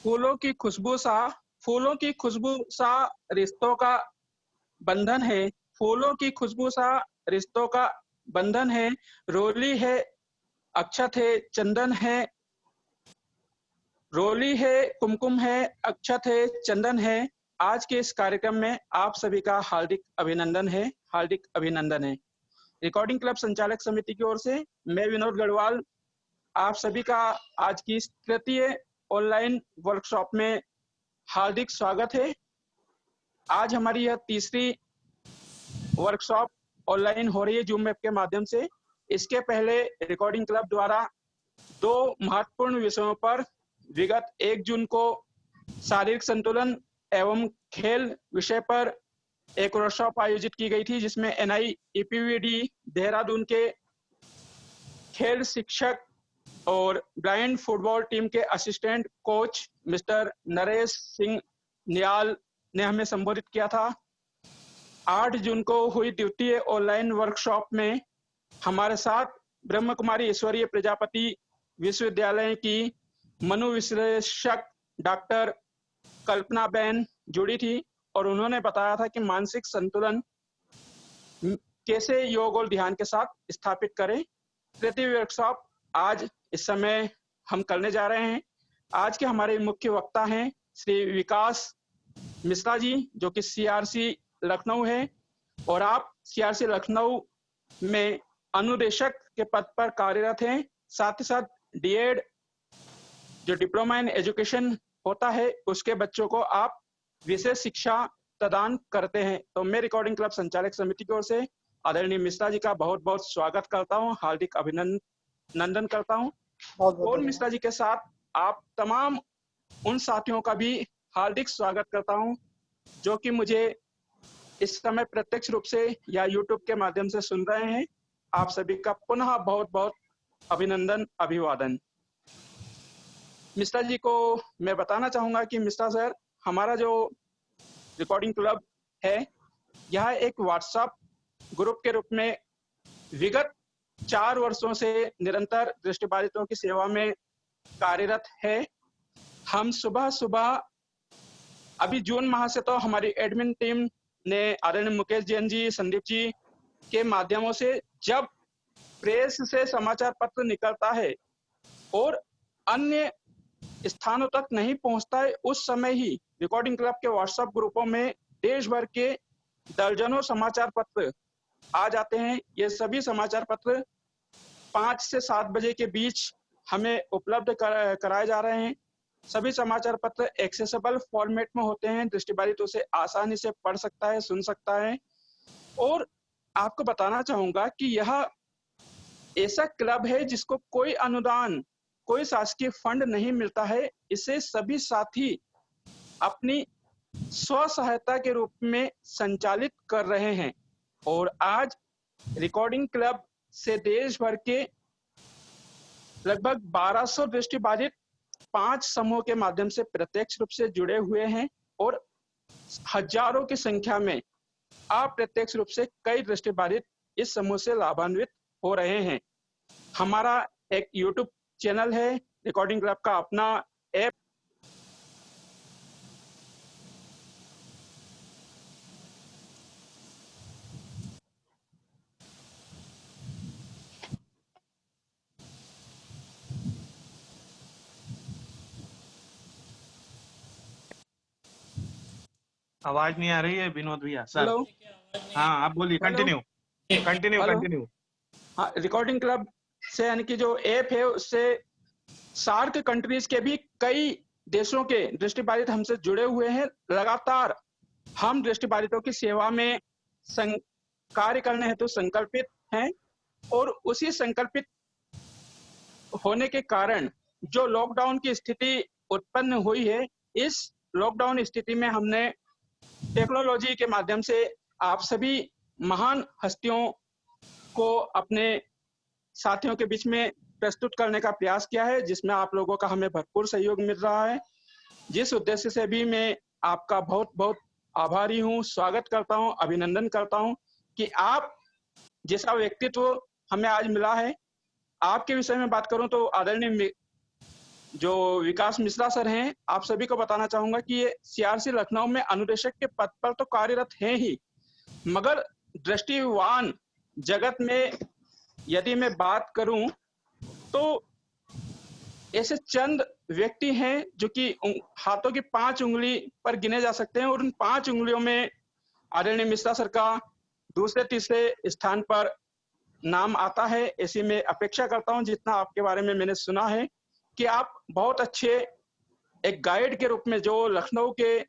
फूलों की खुशबू सा फूलों की खुशबू सा रिश्तों का बंधन है। फूलों की खुशबू सा रिश्तों का बंधन है। रोली है, अक्षत है, चंदन है। रोली है, कुमकुम है, अक्षत है, चंदन है। आज के इस कार्यक्रम में आप सभी का हार्दिक अभिनंदन है। हार्दिक अभिनंदन है। रिकॉर्डिंग क्लब संचालक समिति की ओर से मैं विनोद गढ़वाल आप सभी का आज की इस तृतीय ऑनलाइन वर्कशॉप में हार्दिक स्वागत है। आज हमारी यह तीसरी वर्कशॉप ऑनलाइन हो रही है जूम ऐप के माध्यम से। इसके पहले रिकॉर्डिंग क्लब द्वारा दो महत्वपूर्ण विषयों पर विगत 1 जून को शारीरिक संतुलन एवं खेल विषय पर एक वर्कशॉप आयोजित की गई थी, जिसमें NIEPVD देहरादून के खेल शिक्षक और ब्लाइंड फुटबॉल टीम के assistant coach mister Naresh Singh Niall ने हमें संबोधित किया था। 8 जून को हुई द्वितीय ऑनलाइन वर्कशॉप में हमारे साथ ब्रह्म कुमारी ईश्वरीय प्रजापति विश्वविद्यालय की मनोविश्लेषक डॉक्टर कल्पना बेन जुड़ी थी और उन्होंने बताया था कि मानसिक संतुलन कैसे योग और ध्यान के साथ स्थापित करें। तृतीय वर्कशॉप आज इस समय हम करने जा रहे हैं। आज के हमारे मुख्य वक्ता हैं श्री विकास मिश्रा जी, जो कि CRC लखनऊ है और आप CRC लखनऊ में अनुदेशक के पद पर कार्यरत हैं। साथ ही साथ DED जो डिप्लोमा इन एजुकेशन होता है, उसके बच्चों को आप विशेष शिक्षा प्रदान करते हैं। तो मैं रिकॉर्डिंग क्लब संचालक समिति की ओर से आदरणीय मिश्रा जी का बहुत बहुत स्वागत करता हूँ, हार्दिक अभिनंदन करता हूँ। और मिश्रा जी के साथ आप तमाम उन साथियों का भी हार्दिक स्वागत करता हूँ जो कि मुझे इस समय प्रत्यक्ष रूप से या YouTube के माध्यम से सुन रहे हैं। आप सभी का पुनः बहुत बहुत अभिनंदन, अभिवादन। मिश्रा जी को मैं बताना चाहूंगा कि मिश्रा सर, हमारा जो रिकॉर्डिंग क्लब है, यह एक व्हाट्सएप ग्रुप के रूप में विगत 4 वर्षों से निरंतर दृष्टिबाधितों की सेवा में कार्यरत है। हम सुबह सुबह अभी जून माह से तो हमारी एडमिन टीम ने आदरणीय मुकेश जैन जी, संदीप जी के माध्यमों से जब प्रेस से समाचार पत्र निकलता है और अन्य स्थानों तक नहीं पहुंचता है, उस समय ही रिकॉर्डिंग क्लब के व्हाट्सएप ग्रुपों में देश भर के दर्जनों समाचार पत्र आ जाते हैं। ये सभी समाचार पत्र 5 से 7 बजे के बीच हमें उपलब्ध कराए जा रहे हैं। सभी समाचार पत्र एक्सेसिबल फॉर्मेट में होते हैं, दृष्टिबाधित उसे आसानी से पढ़ सकता है, सुन सकता है। और आपको बताना चाहूंगा कि यह ऐसा क्लब है जिसको कोई अनुदान, कोई शासकीय फंड नहीं मिलता है। इसे सभी साथी अपनी स्व सहायता के रूप में संचालित कर रहे हैं और आज रिकॉर्डिंग क्लब से देश भर के लगभग 1200 दृष्टिबाधित 5 समूह के माध्यम से प्रत्यक्ष रूप से जुड़े हुए हैं और हजारों की संख्या में अप्रत्यक्ष रूप से कई दृष्टिबाधित इस समूह से लाभान्वित हो रहे हैं। हमारा एक YouTube चैनल है, रिकॉर्डिंग क्लब का अपना ऐप आवाज नहीं आ रही है विनोद भैया सर। हेलो, हाँ आप बोलिए, कंटिन्यू कंटिन्यू हेलो। कंटिन्यू। हाँ, रिकॉर्डिंग क्लब से यानी कि जो ऐप है उससे सार्क कंट्रीज के भी कई देशों के दृष्टिबाधित हमसे जुड़े हुए हैं। लगातार हम दृष्टिबाधितों की सेवा में कार्य करने हेतु संकल्पित हैं और उसी संकल्पित होने के कारण जो लॉकडाउन की स्थिति उत्पन्न हुई है, इस लॉकडाउन स्थिति में हमने टेक्नोलॉजी के माध्यम से आप सभी महान हस्तियों को अपने साथियों के बीच में प्रस्तुत करने का प्रयास किया है, जिसमें आप लोगों का हमें भरपूर सहयोग मिल रहा है। जिस उद्देश्य से भी मैं आपका बहुत बहुत आभारी हूँ, स्वागत करता हूँ, अभिनंदन करता हूँ कि आप जैसा व्यक्तित्व हमें आज मिला है। आपके विषय में बात करूं तो आदरणीय जो विकास मिश्रा सर हैं, आप सभी को बताना चाहूंगा कि ये सीआरसी लखनऊ में अनुदेशक के पद पर तो कार्यरत हैं ही, मगर दृष्टिवान जगत में यदि मैं बात करूं तो ऐसे चंद व्यक्ति हैं जो कि हाथों की 5 उंगली पर गिने जा सकते हैं, और उन 5 उंगलियों में आदरणीय मिश्रा सर का दूसरे तीसरे स्थान पर नाम आता है। ऐसी मैं अपेक्षा करता हूं, जितना आपके बारे में मैंने सुना है कि आप बहुत अच्छे एक गाइड के रूप में, जो लखनऊ के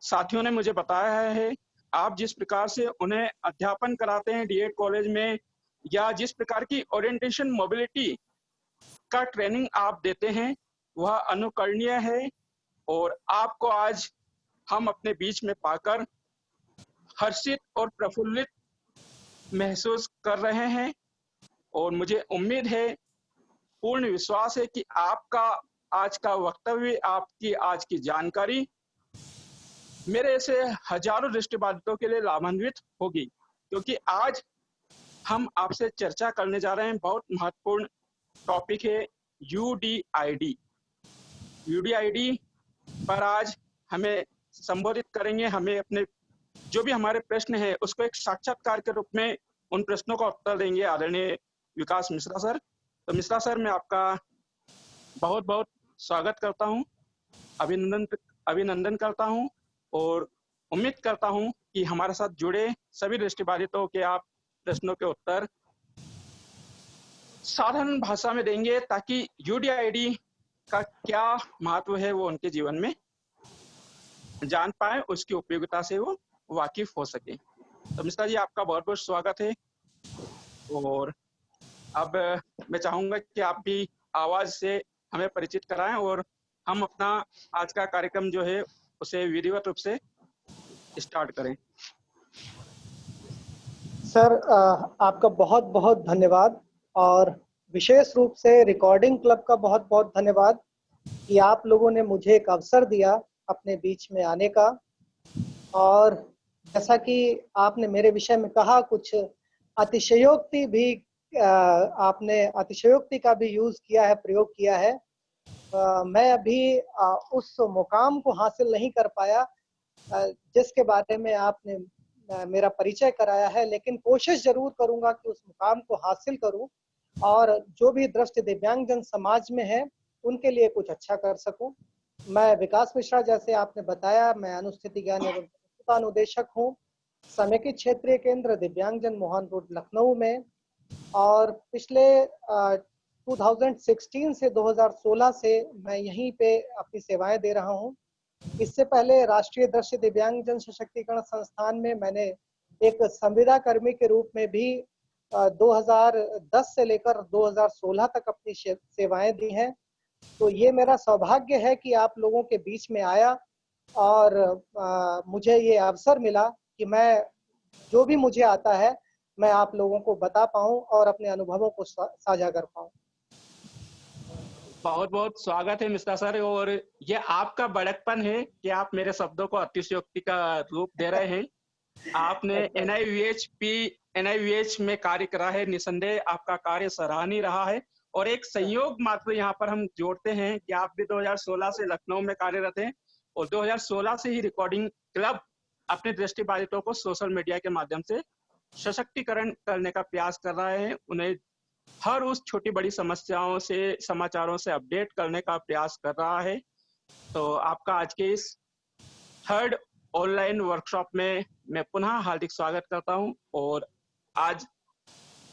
साथियों ने मुझे बताया है, आप जिस प्रकार से उन्हें अध्यापन कराते हैं डीएड कॉलेज में, या जिस प्रकार की ओरिएंटेशन मोबिलिटी का ट्रेनिंग आप देते हैं, वह अनुकरणीय है। और आपको आज हम अपने बीच में पाकर हर्षित और प्रफुल्लित महसूस कर रहे हैं, और मुझे उम्मीद है, पूर्ण विश्वास है कि आपका आज का वक्तव्य, आपकी आज की जानकारी मेरे ऐसे हजारों दृष्टिबाधितों के लिए लाभान्वित होगी, क्योंकि आज हम आपसे चर्चा करने जा रहे हैं। बहुत महत्वपूर्ण टॉपिक है यूडीआईडी। यूडीआईडी पर आज हमें संबोधित करेंगे, हमें अपने जो भी हमारे प्रश्न है उसको एक साक्षात्कार के रूप में उन प्रश्नों का उत्तर देंगे आदरणीय विकास मिश्रा सर। तो मिश्रा सर, मैं आपका बहुत बहुत स्वागत करता हूं, अभिनंदन करता हूं, और उम्मीद करता हूं कि हमारे साथ जुड़े सभी दृष्टिबाधितों के आप प्रश्नों के उत्तर साधारण भाषा में देंगे, ताकि यूडीआईडी का क्या महत्व है वो उनके जीवन में जान पाए, उसकी उपयोगिता से वो वाकिफ हो सके। तो मिश्रा जी, आपका बहुत बहुत स्वागत है। और अब मैं चाहूंगा कि आप भी आवाज से हमें परिचित कराएं, और हम अपना आज का कार्यक्रम जो है उसे विधिवत रूप से स्टार्ट करें। सर, आपका बहुत बहुत धन्यवाद, और विशेष रूप से रिकॉर्डिंग क्लब का बहुत बहुत धन्यवाद कि आप लोगों ने मुझे एक अवसर दिया अपने बीच में आने का। और जैसा कि आपने मेरे विषय में कहा, कुछ अतिशयोक्ति भी आपने अतिशयोक्ति का भी यूज किया है, प्रयोग किया है। मैं अभी उस मुकाम को हासिल नहीं कर पाया जिसके बारे में आपने मेरा परिचय कराया है, लेकिन कोशिश जरूर करूंगा कि उस मुकाम को हासिल करूं, और जो भी दृष्टि दिव्यांगजन समाज में है उनके लिए कुछ अच्छा कर सकूं। मैं विकास मिश्रा, जैसे आपने बताया, मैं अनुस्थिति ज्ञान एवं अनुदेशक हूं, समेकित क्षेत्रीय केंद्र दिव्यांगजन मोहन रोड लखनऊ में। और पिछले 2016 से 2016 से मैं यहीं पे अपनी सेवाएं दे रहा हूं। इससे पहले राष्ट्रीय दृष्टि दिव्यांगजन सशक्तिकरण संस्थान में मैंने एक संविदा कर्मी के रूप में भी 2010 से लेकर 2016 तक अपनी सेवाएं दी हैं। तो ये मेरा सौभाग्य है कि आप लोगों के बीच में आया, और मुझे ये अवसर मिला कि मैं जो भी मुझे आता है मैं आप लोगों को बता पाऊं और अपने अनुभवों को साझा कर पाऊं। बहुत बहुत स्वागत है मिश्रा सर, और ये आपका बड़कपन है कि आप मेरे शब्दों को अतिशयोक्ति का रूप दे रहे हैं। आपने एनआईवीएच में कार्य करा है, निसंदेह आपका कार्य सराहनीय रहा है। और एक संयोग मात्र यहाँ पर हम जोड़ते हैं कि आप भी 2016 से लखनऊ में कार्यरत हैं, और 2016 से ही रिकॉर्डिंग क्लब अपने दृष्टिबाधितों को सोशल मीडिया के माध्यम से सशक्तिकरण करने का प्रयास कर रहे हैं, उन्हें हर उस छोटी बड़ी समस्याओं से, समाचारों से अपडेट करने का प्रयास कर रहा है। तो आपका आज के इस थर्ड ऑनलाइन वर्कशॉप में मैं पुनः हार्दिक स्वागत करता हूं, और आज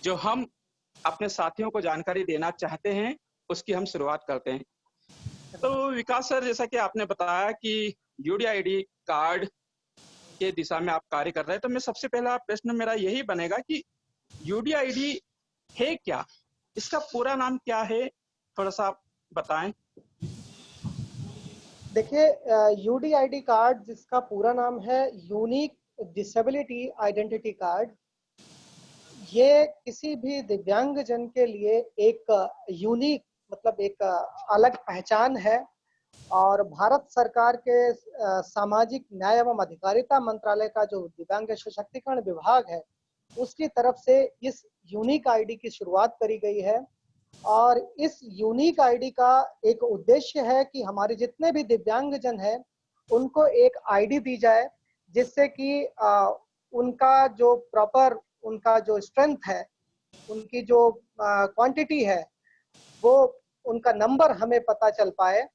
जो हम अपने साथियों को जानकारी देना चाहते हैं उसकी हम शुरुआत करते हैं। तो विकास सर, जैसा कि आपने बताया कि यूडीआईडी कार्ड के दिशा में आप कार्य कर रहे हैं, तो मैं सबसे पहला प्रश्न मेरा यही बनेगा कि यूडीआईडी है क्या, इसका पूरा नाम क्या है, थोड़ा सा आप बताएं। देखिए, यूडीआईडी कार्ड, जिसका पूरा नाम है यूनिक डिसेबिलिटी आइडेंटिटी कार्ड, ये किसी भी दिव्यांगजन के लिए एक यूनिक, मतलब एक अलग पहचान है। और भारत सरकार के सामाजिक न्याय एवं अधिकारिता मंत्रालय का जो दिव्यांग सशक्तिकरण विभाग है, उसकी तरफ से इस यूनिक आईडी की शुरुआत करी गई है। और इस यूनिक आईडी का एक उद्देश्य है कि हमारे जितने भी दिव्यांगजन हैं उनको एक आईडी दी जाए, जिससे कि उनका जो प्रॉपर उनका जो स्ट्रेंथ है, उनकी जो क्वांटिटी है, वो उनका नंबर हमें पता चल पाए।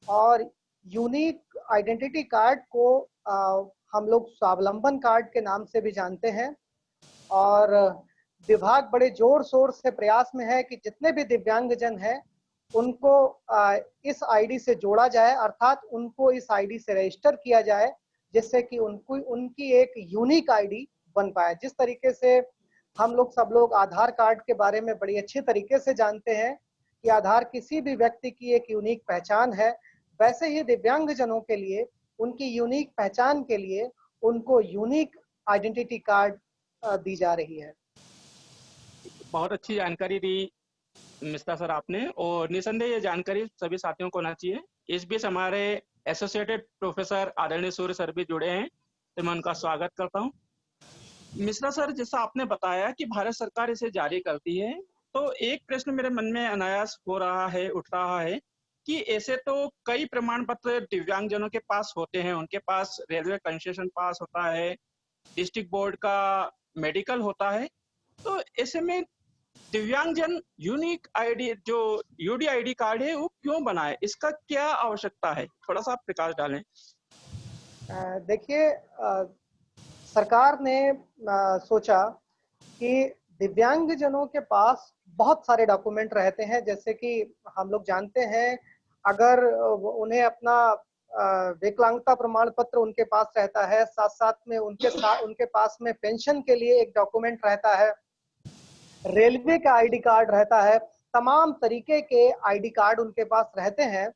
और यूनिक आइडेंटिटी कार्ड को हम लोग स्वावलंबन कार्ड के नाम से भी जानते हैं। और विभाग बड़े जोर शोर से प्रयास में है कि जितने भी दिव्यांगजन हैं उनको इस आईडी से जोड़ा जाए, अर्थात उनको इस आईडी से रजिस्टर किया जाए, जिससे कि उनको उनकी एक यूनिक आईडी बन पाए। जिस तरीके से हम लोग सब लोग आधार कार्ड के बारे में बड़ी अच्छी तरीके से जानते हैं कि आधार किसी भी व्यक्ति की एक यूनिक पहचान है, वैसे ही दिव्यांगजनों के लिए उनकी यूनिक पहचान के लिए उनको यूनिक आइडेंटिटी कार्ड दी जा रही है। बहुत अच्छी जानकारी दी मिश्रा सर आपने, और निसंदेह ये जानकारी सभी साथियों को होना चाहिए। इस बीच हमारे एसोसिएटेड प्रोफेसर आदरणीय सूर्य सर भी जुड़े हैं, तो मैं उनका स्वागत करता हूं। मिश्रा सर, जैसा आपने बताया कि भारत सरकार इसे जारी करती है, तो एक प्रश्न मेरे मन में अनायास हो रहा है, उठ रहा है कि ऐसे तो कई प्रमाण पत्र दिव्यांगजनों के पास होते हैं। उनके पास रेलवे कंसेशन पास होता है, डिस्ट्रिक्ट बोर्ड का मेडिकल होता है, तो ऐसे में दिव्यांगजन यूनिक आईडी जो यूडी आईडी कार्ड है वो क्यों बनाए, इसका क्या आवश्यकता है, थोड़ा सा आप प्रकाश डालें। देखिए, सरकार ने सोचा कि दिव्यांगजनों के पास बहुत सारे डॉक्यूमेंट रहते हैं, जैसे कि हम लोग जानते हैं, अगर उन्हें अपना विकलांगता प्रमाण पत्र उनके पास रहता है, साथ साथ में उनके पास में पेंशन के लिए एक डॉक्यूमेंट रहता है, रेलवे का आईडी कार्ड रहता है, तमाम तरीके के आईडी कार्ड उनके पास रहते हैं,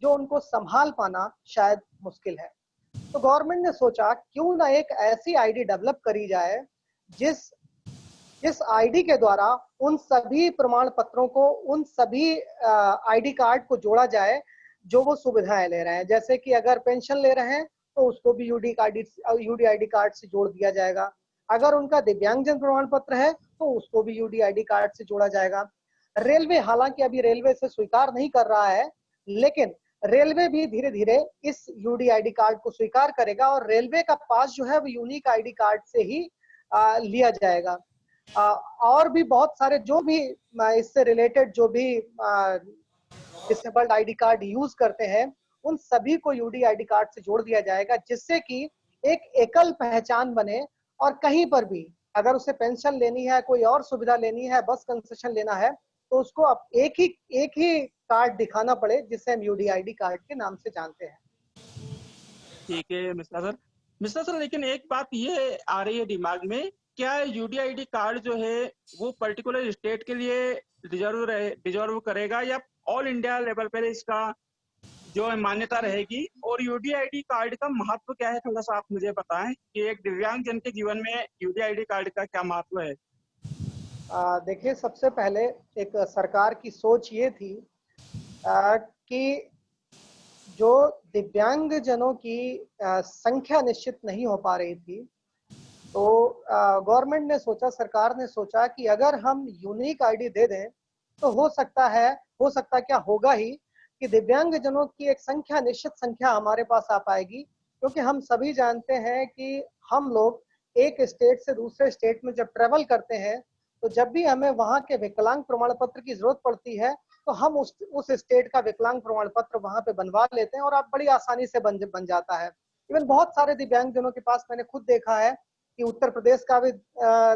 जो उनको संभाल पाना शायद मुश्किल है। तो गवर्नमेंट ने सोचा क्यों ना एक ऐसी आईडी डेवलप करी जाए जिस आईडी के द्वारा उन सभी प्रमाण पत्रों को, उन सभी आईडी कार्ड को जोड़ा जाए जो वो सुविधाएं ले रहे हैं। जैसे कि अगर पेंशन ले रहे हैं तो उसको भी यूडी आईडी कार्ड से जोड़ दिया जाएगा। अगर उनका दिव्यांगजन प्रमाण पत्र है तो उसको भी यूडी आईडी कार्ड से जोड़ा जाएगा। रेलवे, हालांकि अभी रेलवे से स्वीकार नहीं कर रहा है, लेकिन रेलवे भी धीरे धीरे इस यूडी आईडी कार्ड को स्वीकार करेगा और रेलवे का पास जो है वो यूनिक आईडी कार्ड से ही लिया जाएगा। और भी बहुत सारे जो भी इससे रिलेटेड जो भी डिसेबल्ड आईडी कार्ड यूज करते हैं, उन सभी को यूडी आईडी कार्ड से जोड़ दिया जाएगा, जिससे कि एक एकल पहचान बने और कहीं पर भी अगर उसे पेंशन लेनी है, कोई और सुविधा लेनी है, बस कंसेशन लेना है, तो उसको अब एक ही कार्ड दिखाना पड़े, जिसे हम यूडी आईडी कार्ड के नाम से जानते हैं। ठीक है मिश्रा सर, लेकिन एक बात ये आ रही है दिमाग में, क्या यूडी आईडी कार्ड जो है वो पर्टिकुलर स्टेट के लिए रिजर्व करेगा या ऑल इंडिया लेवल पर इसका जो मान्यता रहेगी? और यूडी आईडी कार्ड का महत्व क्या है, थोड़ा सा आप मुझे बताएं कि एक दिव्यांगजन के जीवन में यूडी आईडी कार्ड का क्या महत्व है। देखिए, सबसे पहले एक सरकार की सोच ये थी कि जो दिव्यांगजनों की संख्या निश्चित नहीं हो पा रही थी, तो गवर्नमेंट ने सोचा, सरकार ने सोचा कि अगर हम यूनिक आईडी दे दें तो हो सकता क्या होगा ही कि दिव्यांगजनों की एक संख्या, निश्चित संख्या हमारे पास आ पाएगी। क्योंकि हम सभी जानते हैं कि हम लोग एक स्टेट से दूसरे स्टेट में जब ट्रेवल करते हैं, तो जब भी हमें वहाँ के विकलांग प्रमाण पत्र की जरूरत पड़ती है, तो हम उस स्टेट का विकलांग प्रमाण पत्र वहाँ पे बनवा लेते हैं और आप बड़ी आसानी से बन जाता है। इवन बहुत सारे दिव्यांगजनों के पास मैंने खुद देखा है कि उत्तर प्रदेश का भी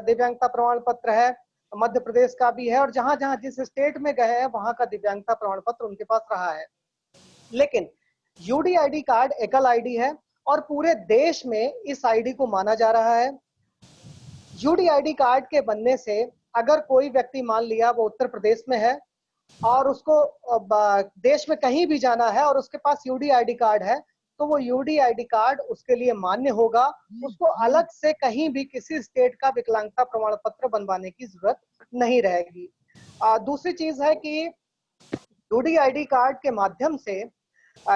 दिव्यांगता प्रमाण पत्र है, मध्य प्रदेश का भी है, और जहां जहां जिस स्टेट में गए हैं वहां का दिव्यांगता प्रमाण पत्र उनके पास रहा है। लेकिन यूडी आईडी कार्ड एकल आईडी है और पूरे देश में इस आईडी को माना जा रहा है। यूडी आईडी कार्ड के बनने से अगर कोई व्यक्ति, मान लिया वो उत्तर प्रदेश में है और उसको देश में कहीं भी जाना है और उसके पास यूडी आईडी कार्ड है, तो वो यूडी आईडी कार्ड उसके लिए मान्य होगा। उसको अलग से कहीं भी किसी स्टेट का विकलांगता प्रमाण पत्र बनवाने की जरूरत नहीं रहेगी। दूसरी चीज है कि यूडी आईडी कार्ड के माध्यम से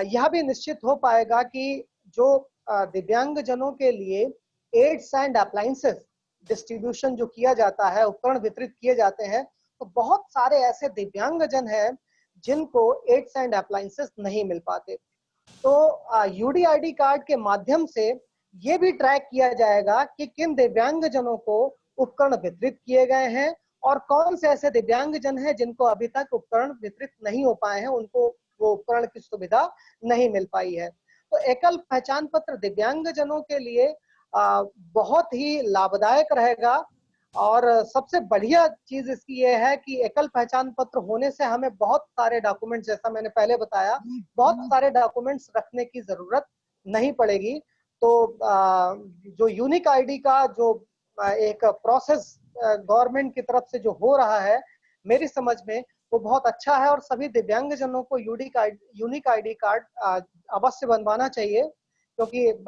यह भी निश्चित हो पाएगा कि जो दिव्यांगजनों के लिए एड्स एंड अप्लायंसेस डिस्ट्रीब्यूशन जो किया जाता है, उपकरण वितरित किए जाते हैं, तो बहुत सारे ऐसे दिव्यांगजन हैं जिनको एड्स एंड अप्लायंसेस नहीं मिल पाते। तो यूडीआईडी कार्ड के माध्यम से ये भी ट्रैक किया जाएगा कि किन दिव्यांगजनों को उपकरण वितरित किए गए हैं और कौन से ऐसे दिव्यांगजन हैं जिनको अभी तक उपकरण वितरित नहीं हो पाए हैं, उनको वो उपकरण की सुविधा नहीं मिल पाई है। तो एकल पहचान पत्र दिव्यांगजनों के लिए बहुत ही लाभदायक रहेगा। और सबसे बढ़िया चीज इसकी ये है कि एकल पहचान पत्र होने से हमें बहुत सारे डॉक्यूमेंट्स, जैसा मैंने पहले बताया, बहुत सारे डॉक्यूमेंट्स रखने की जरूरत नहीं पड़ेगी। तो जो यूनिक आईडी का जो एक प्रोसेस गवर्नमेंट की तरफ से जो हो रहा है, मेरी समझ में वो बहुत अच्छा है और सभी दिव्यांगजनों को यूनिक आईडी कार्ड अवश्य बनवाना चाहिए, क्योंकि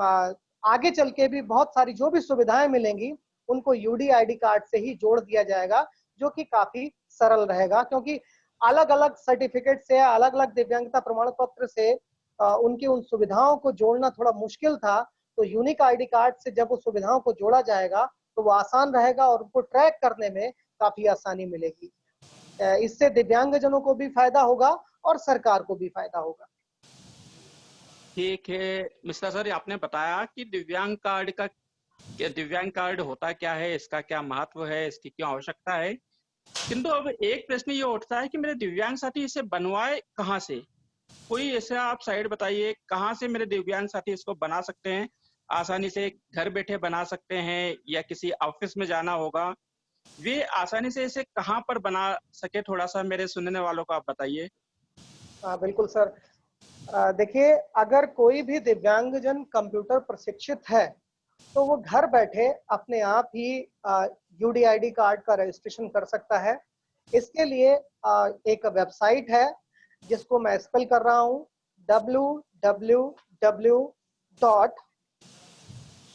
आगे चल के भी बहुत सारी जो भी सुविधाएं मिलेंगी उनको यूडीआईडी कार्ड से ही जोड़ दिया जाएगा, जो कि काफी सरल रहेगा। क्योंकि अलग अलग सर्टिफिकेट से, अलग अलग दिव्यांगता प्रमाण पत्र से उनकी उन सुविधाओं को जोड़ना थोड़ा मुश्किल था। तो यूनिक आईडी कार्ड से जब उस सुविधाओं को जोड़ा जाएगा तो वो आसान रहेगा और उनको ट्रैक करने में काफी आसानी मिलेगी। इससे दिव्यांगजनों को भी फायदा होगा और सरकार को भी फायदा होगा। ठीक है मिश्रा सर, आपने बताया कि दिव्यांग कार्ड होता क्या है, इसका क्या महत्व है, इसकी क्यों आवश्यकता है। किंतु अब एक प्रश्न ये उठता है कि मेरे दिव्यांग साथी इसे बनवाए कहाँ से? कोई ऐसा आप साइट बताइए कहाँ से मेरे दिव्यांग साथी इसको बना सकते हैं। आसानी से घर बैठे बना सकते हैं या किसी ऑफिस में जाना होगा? वे आसानी से इसे कहाँ पर बना सके, थोड़ा सा मेरे सुनने वालों को आप बताइए। बिल्कुल सर। देखिए, अगर कोई भी दिव्यांगजन कंप्यूटर प्रशिक्षित है तो वो घर बैठे अपने आप ही यूडीआईडी कार्ड का रजिस्ट्रेशन कर सकता है। इसके लिए एक वेबसाइट है जिसको मैं स्पेल कर रहा हूँ, www.swavlamban-card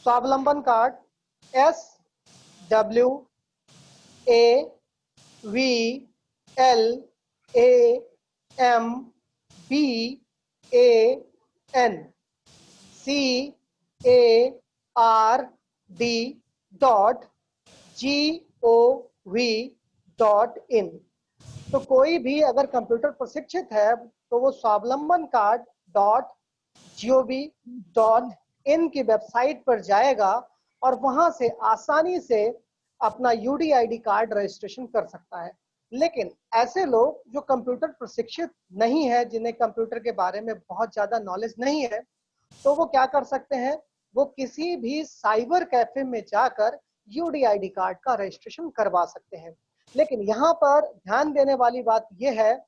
swavlamban-card.gov.in। तो कोई भी अगर कंप्यूटर प्रशिक्षित है तो वो swavlamban-card.gov.in की वेबसाइट पर जाएगा और वहां से आसानी से अपना यूडीआईडी कार्ड रजिस्ट्रेशन कर सकता है। लेकिन ऐसे लोग जो कंप्यूटर प्रशिक्षित नहीं है, जिन्हें कंप्यूटर के बारे में बहुत ज्यादा नॉलेज नहीं है, तो वो क्या कर सकते हैं, वो किसी भी साइबर कैफे में जाकर यूडीआईडी कार्ड का रजिस्ट्रेशन करवा सकते हैं। लेकिन यहाँ पर ध्यान देने वाली बात यह है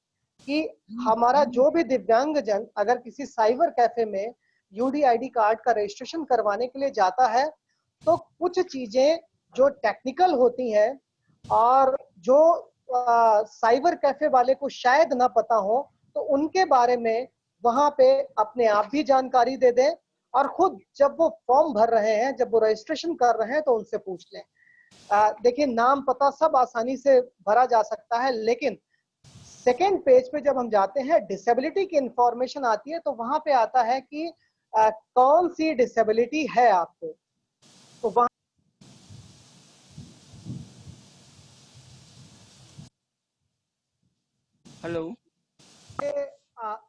कि हमारा जो भी दिव्यांगजन अगर किसी साइबर कैफे में यूडीआईडी कार्ड का रजिस्ट्रेशन करवाने के लिए जाता है तो कुछ चीजें जो टेक्निकल होती हैं और जो साइबर कैफे वाले को शायद ना पता हो, तो उनके बारे में वहां पे अपने आप भी जानकारी दे दें और खुद जब वो फॉर्म भर रहे हैं, जब वो रजिस्ट्रेशन कर रहे हैं, तो उनसे पूछ लें। देखिए, नाम पता सब आसानी से भरा जा सकता है, लेकिन सेकेंड पेज पे जब हम जाते हैं, डिसेबिलिटी की इंफॉर्मेशन आती है, तो वहां पे आता है कि कौन सी डिसेबिलिटी है आपको। तो वहां हेलो।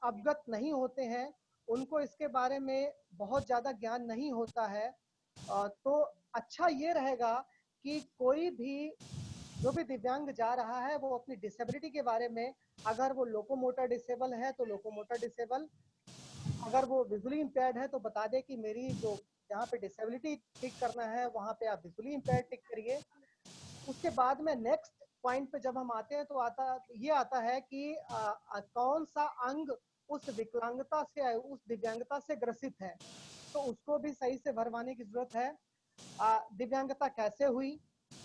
अवगत नहीं होते हैं, उनको इसके बारे में बहुत ज्यादा ज्ञान नहीं होता है, तो अच्छा ये रहेगा कि कोई भी जो भी दिव्यांग जा रहा है वो अपनी डिसेबिलिटी के बारे में, अगर वो लोकोमोटर डिसेबल है तो लोकोमोटर डिसेबल, अगर वो विजुअली इम्पेयर्ड है तो बता दे कि मेरी जो जहाँ पे डिसेबिलिटी टिक करना है वहाँ पे आप विजुअली इम्पेयर्ड टिक करिए। उसके बाद में नेक्स्ट पॉइंट पे जब हम आते हैं तो ये आता है कि कौन सा अंग उस विकलांगता से, उस दिव्यांगता से ग्रसित है, तो उसको भी सही से भरवाने की जरूरत है। दिव्यांगता कैसे हुई,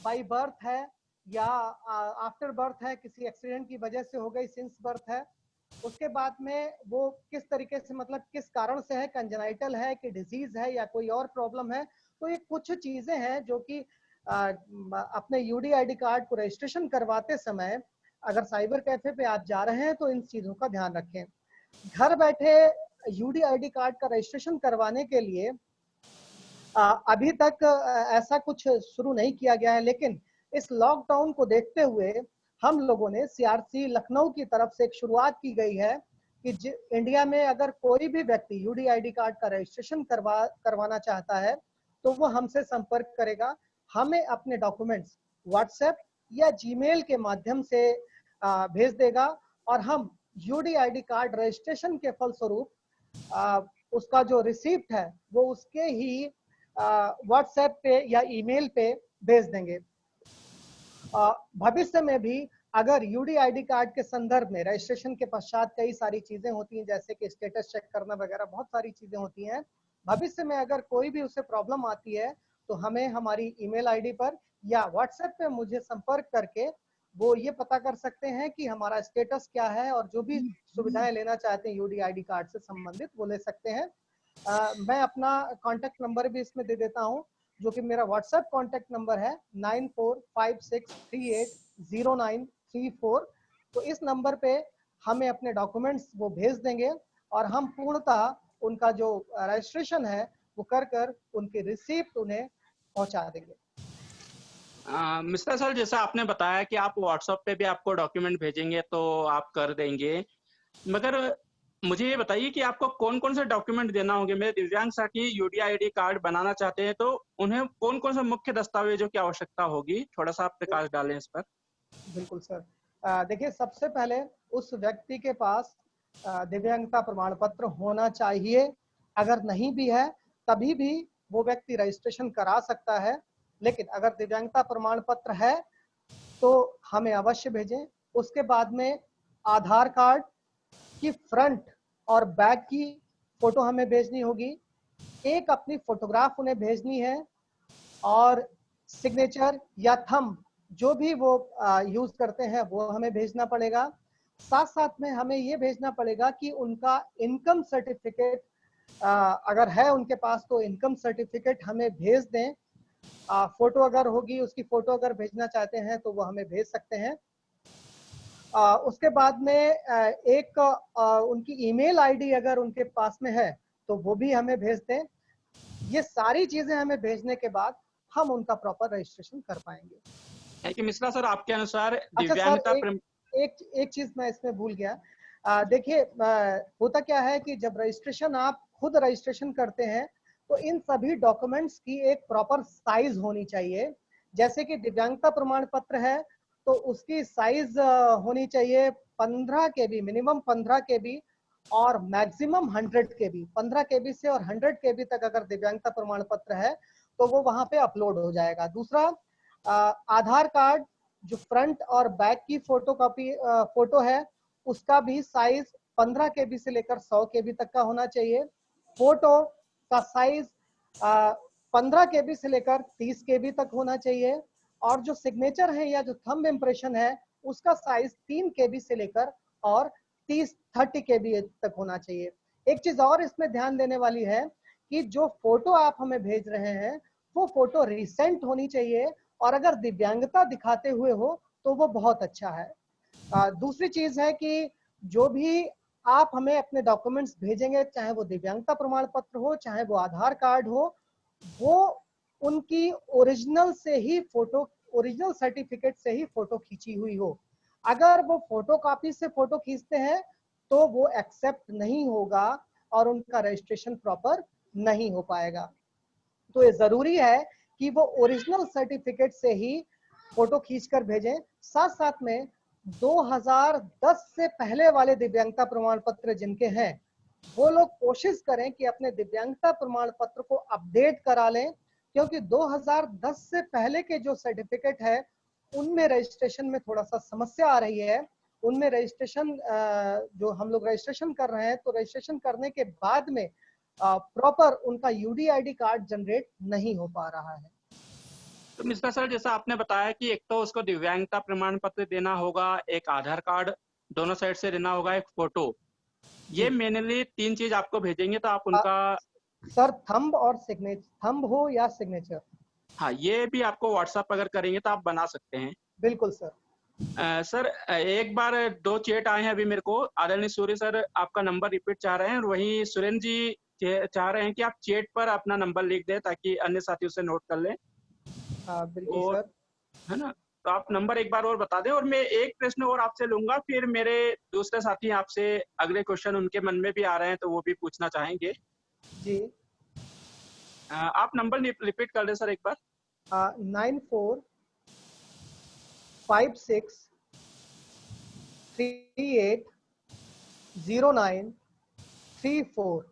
बाई बर्थ है या आफ्टर बर्थ है, किसी एक्सीडेंट की वजह से हो गई, सिंस बर्थ है। उसके बाद में वो किस तरीके से, मतलब किस कारण से है, कंजेनाइटल है कि डिजीज है या कोई और प्रॉब्लम है। तो ये कुछ चीजें हैं जो कि अपने यूडीआईडी कार्ड को रजिस्ट्रेशन करवाते समय अगर साइबर कैफे पे आप जा रहे हैं तो इन चीजों का ध्यान रखें। घर बैठे यूडीआईडी कार्ड का रजिस्ट्रेशन करवाने के लिए अभी तक ऐसा कुछ शुरू नहीं किया गया है, लेकिन इस लॉकडाउन को देखते हुए हम लोगों ने सीआरसी लखनऊ की तरफ से एक शुरुआत की गई है कि इंडिया में अगर कोई भी व्यक्ति यूडीआईडी कार्ड का रजिस्ट्रेशन करवाना चाहता है तो वो हमसे संपर्क करेगा, हमें अपने डॉक्यूमेंट्स व्हाट्सएप या जीमेल के माध्यम से भेज देगा और हम यूडीआईडी कार्ड रजिस्ट्रेशन के फलस्वरूप उसका जो रिसीप्ट है वो उसके ही व्हाट्सएप पे या ईमेल पे भेज देंगे। भविष्य में भी अगर यूडीआईडी कार्ड के संदर्भ में रजिस्ट्रेशन के पश्चात कई सारी चीजें होती हैं, जैसे कि स्टेटस चेक करना वगैरह, बहुत सारी चीजें होती हैं। भविष्य में अगर कोई भी उसे प्रॉब्लम आती है तो हमें हमारी ईमेल आईडी पर या व्हाट्सएप पे मुझे संपर्क करके वो ये पता कर सकते हैं कि हमारा स्टेटस क्या है और जो भी सुविधाएं लेना चाहते हैं यूडीआईडी कार्ड से संबंधित वो ले सकते हैं। मैं अपना कॉन्टेक्ट नंबर भी इसमें दे देता हूँ, जो कि मेरा व्हाट्सएप कॉन्टेक्ट नंबर है 9456380934। तो इस नंबर पे हमें अपने डॉक्यूमेंट्स वो भेज देंगे और हम पूर्णतः उनका जो रजिस्ट्रेशन है वो कर उनकी रिसीप्ट उन्हें पहुंचा देंगे। मिस्टर सर, जैसा आपने बताया कि आप व्हाट्सएप पे भी आपको डॉक्यूमेंट भेजेंगे तो आप कर देंगे, मगर मुझे ये बताइए कि आपको कौन कौन से डॉक्यूमेंट देना होंगे। मेरे दिव्यांग साथी यूडीआईडी कार्ड बनाना चाहते हैं तो उन्हें कौन कौन से मुख्य दस्तावेजों की आवश्यकता होगी, थोड़ा सा आप प्रकाश डालें इस पर। बिल्कुल सर। देखिए, सबसे पहले उस व्यक्ति के पास दिव्यांगता प्रमाण पत्र होना चाहिए। अगर नहीं भी है तभी भी वो व्यक्ति रजिस्ट्रेशन करा सकता है, लेकिन अगर दिव्यांगता प्रमाण पत्र है तो हमें अवश्य भेजें। उसके बाद में आधार कार्ड की फ्रंट और बैक की फोटो हमें भेजनी होगी, एक अपनी फोटोग्राफ उन्हें भेजनी है और सिग्नेचर या थंब जो भी वो यूज करते हैं वो हमें भेजना पड़ेगा। साथ साथ में हमें ये भेजना पड़ेगा कि उनका इनकम सर्टिफिकेट अगर है उनके पास तो इनकम सर्टिफिकेट हमें भेज दें। फोटो अगर होगी, उसकी फोटो अगर भेजना चाहते हैं तो वो हमें भेज सकते हैं। उसके बाद में एक उनकी ईमेल आईडी अगर उनके पास में है तो वो भी हमें भेज दें। ये सारी चीजें हमें भेजने के बाद हम उनका प्रॉपर रजिस्ट्रेशन कर पाएंगे। कि मिश्रा सर, आपके अनुसार अच्छा सर, एक चीज मैं इसमें भूल गया। देखिए, होता क्या है कि जब रजिस्ट्रेशन आप खुद रजिस्ट्रेशन करते हैं तो इन सभी डॉक्यूमेंट्स की एक प्रॉपर साइज होनी चाहिए। जैसे कि दिव्यांगता प्रमाण पत्र है तो उसकी साइज होनी चाहिए 15 KB, मिनिमम 15 KB और मैक्सिमम 100 KB। 15 KB से और 100 KB तक अगर दिव्यांगता प्रमाण पत्र है तो वो वहां पे अपलोड हो जाएगा। दूसरा, आधार कार्ड जो फ्रंट और बैक की फोटो है उसका भी साइज 15 KB से लेकर 100 KB तक का होना चाहिए। फोटो का साइज 15 KB से लेकर 30 KB तक होना चाहिए और जो सिग्नेचर है या जो थंब इम्प्रेशन है उसका साइज 3 KB से लेकर और 30 KB तक होना चाहिए। एक चीज और इसमें ध्यान देने वाली है कि जो फोटो आप हमें भेज रहे हैं वो फोटो रिसेंट होनी चाहिए और अगर दिव्यांगता दिखाते हुए हो तो वो बहुत अच्छा है। दूसरी चीज है कि जो भी आप हमें अपने डॉक्यूमेंट्स भेजेंगे, चाहे वो दिव्यांगता प्रमाण पत्र हो, चाहे वो आधार कार्ड हो, वो उनकी ओरिजिनल से ही फोटो, ओरिजिनल सर्टिफिकेट से ही फोटो खींची हुई हो। अगर वो फोटो कॉपी से फोटो खींचते हैं तो वो एक्सेप्ट नहीं होगा और उनका रजिस्ट्रेशन प्रॉपर नहीं हो पाएगा। तो ये जरूरी है कि वो ओरिजिनल सर्टिफिकेट से ही फोटो खींचकर भेजें। साथ साथ में 2010 से पहले वाले दिव्यांगता प्रमाण पत्र जिनके हैं वो लोग कोशिश करें कि अपने दिव्यांगता प्रमाण पत्र को अपडेट करा लें, क्योंकि 2010 से पहले के जो सर्टिफिकेट है उनमें रजिस्ट्रेशन में थोड़ा सा समस्या आ रही है। उनमें रजिस्ट्रेशन जो हम लोग रजिस्ट्रेशन कर रहे हैं तो रजिस्ट्रेशन करने के बाद में प्रॉपर उनका यूडीआईडी कार्ड जनरेट नहीं हो पा रहा है। तो मिस्टर सर, जैसा आपने बताया कि एक तो उसको दिव्यांगता प्रमाण पत्र देना होगा, एक आधार कार्ड दोनों साइड से देना होगा, एक फोटो, ये मेनली 3 चीज आपको भेजेंगे तो आप उनका सर थंब और सिग्नेचर, थंब हो या सिग्नेचर, हाँ, ये भी आपको व्हाट्सएप अगर करेंगे तो आप बना सकते हैं। बिल्कुल सर। सर, एक बार 2 चैट आए हैं अभी मेरे को। आदरणीय सूर्य सर आपका नंबर रिपीट चाह रहे हैं और वहीं सुरेंद्र जी चाह रहे हैं कि आप चैट पर अपना नंबर लिख दें ताकि अन्य साथी उसे नोट कर लें। बिल्कुल और सर, है ना, तो आप नंबर एक बार और बता दें, और मैं एक प्रश्न और आपसे लूंगा, फिर मेरे दूसरे साथी आपसे अगले क्वेश्चन उनके मन में भी आ रहे हैं तो वो भी पूछना चाहेंगे। जी। आप नंबर रिपीट कर दें सर एक बार। 9456380934।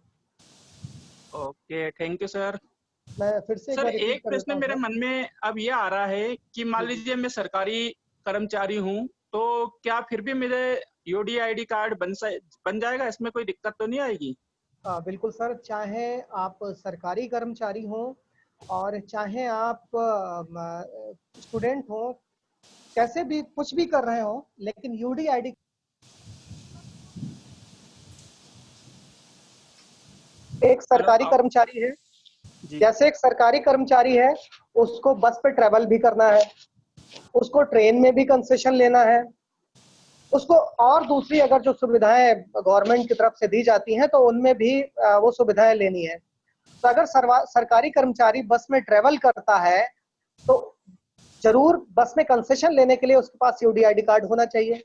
Okay, thank you sir. मैं फिर से एक सर बार रिपीट एक कर देता प्रश्न हूँ मेरे सर। मन में अब ये आ रहा है कि मान जी। लीजिए मैं सरकारी कर्मचारी हूँ, तो क्या फिर भी मेरे यूडीआईडी कार्ड बन जाएगा? इसमें कोई दिक्कत तो नहीं आएगी? बिल्कुल सर, चाहे आप सरकारी कर्मचारी हों और चाहे आप स्टूडेंट हो, कैसे भी कुछ भी कर रहे हो, लेकिन यूडीआईडी एक हेलो सरकारी आप कर्मचारी है। जी। जैसे एक सरकारी कर्मचारी है, उसको बस पे ट्रेवल भी करना है, उसको ट्रेन में भी कंसेशन लेना है, उसको और दूसरी अगर जो सुविधाएं गवर्नमेंट की तरफ से दी जाती हैं तो उनमें भी वो सुविधाएं लेनी है। तो अगर सरकारी कर्मचारी बस में ट्रेवल करता है तो जरूर बस में कंसेशन लेने के लिए उसके पास यूडीआईडी कार्ड होना चाहिए।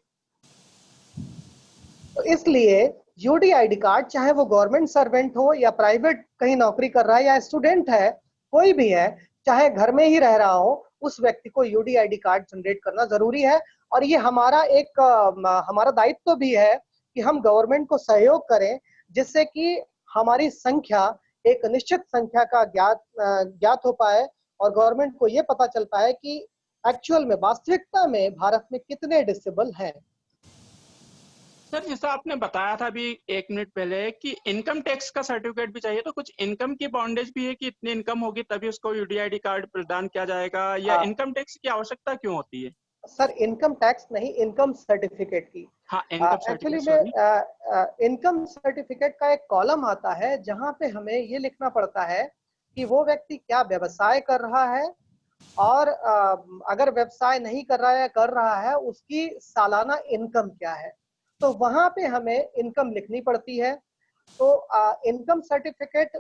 तो इसलिए यूडीआईडी कार्ड, चाहे वो गवर्नमेंट सर्वेंट हो या प्राइवेट कहीं नौकरी कर रहा है या स्टूडेंट है, कोई भी है, चाहे घर में ही रह रहा हो, उस व्यक्ति को यूडीआईडी कार्ड जनरेट करना जरूरी है। और ये हमारा एक हमारा दायित्व भी है कि हम गवर्नमेंट को सहयोग करें, जिससे कि हमारी संख्या एक निश्चित संख्या का ज्ञात हो पाए और गवर्नमेंट को ये पता चल पाए कि एक्चुअल में, वास्तविकता में भारत में कितने डिसेबल हैं। सर जैसा आपने बताया था अभी 1 मिनट पहले कि इनकम टैक्स का सर्टिफिकेट भी चाहिए, तो कुछ इनकम की बाउंडेज भी है कि इतनी इनकम होगी तभी उसको यूडीआईडी कार्ड प्रदान किया जाएगा, या आ, इनकम टैक्स की आवश्यकता क्यों होती है? सर इनकम टैक्स नहीं, इनकम सर्टिफिकेट की। हाँ, इनकम एक्चुअली सर्टिफिकेट, सॉरी। में इनकम सर्टिफिकेट का एक कॉलम आता है जहां पे हमें ये लिखना पड़ता है कि वो व्यक्ति क्या व्यवसाय कर रहा है, और अगर व्यवसाय नहीं कर रहा है या कर रहा है, उसकी सालाना इनकम क्या है। तो वहां पे हमें इनकम लिखनी पड़ती है। तो इनकम सर्टिफिकेट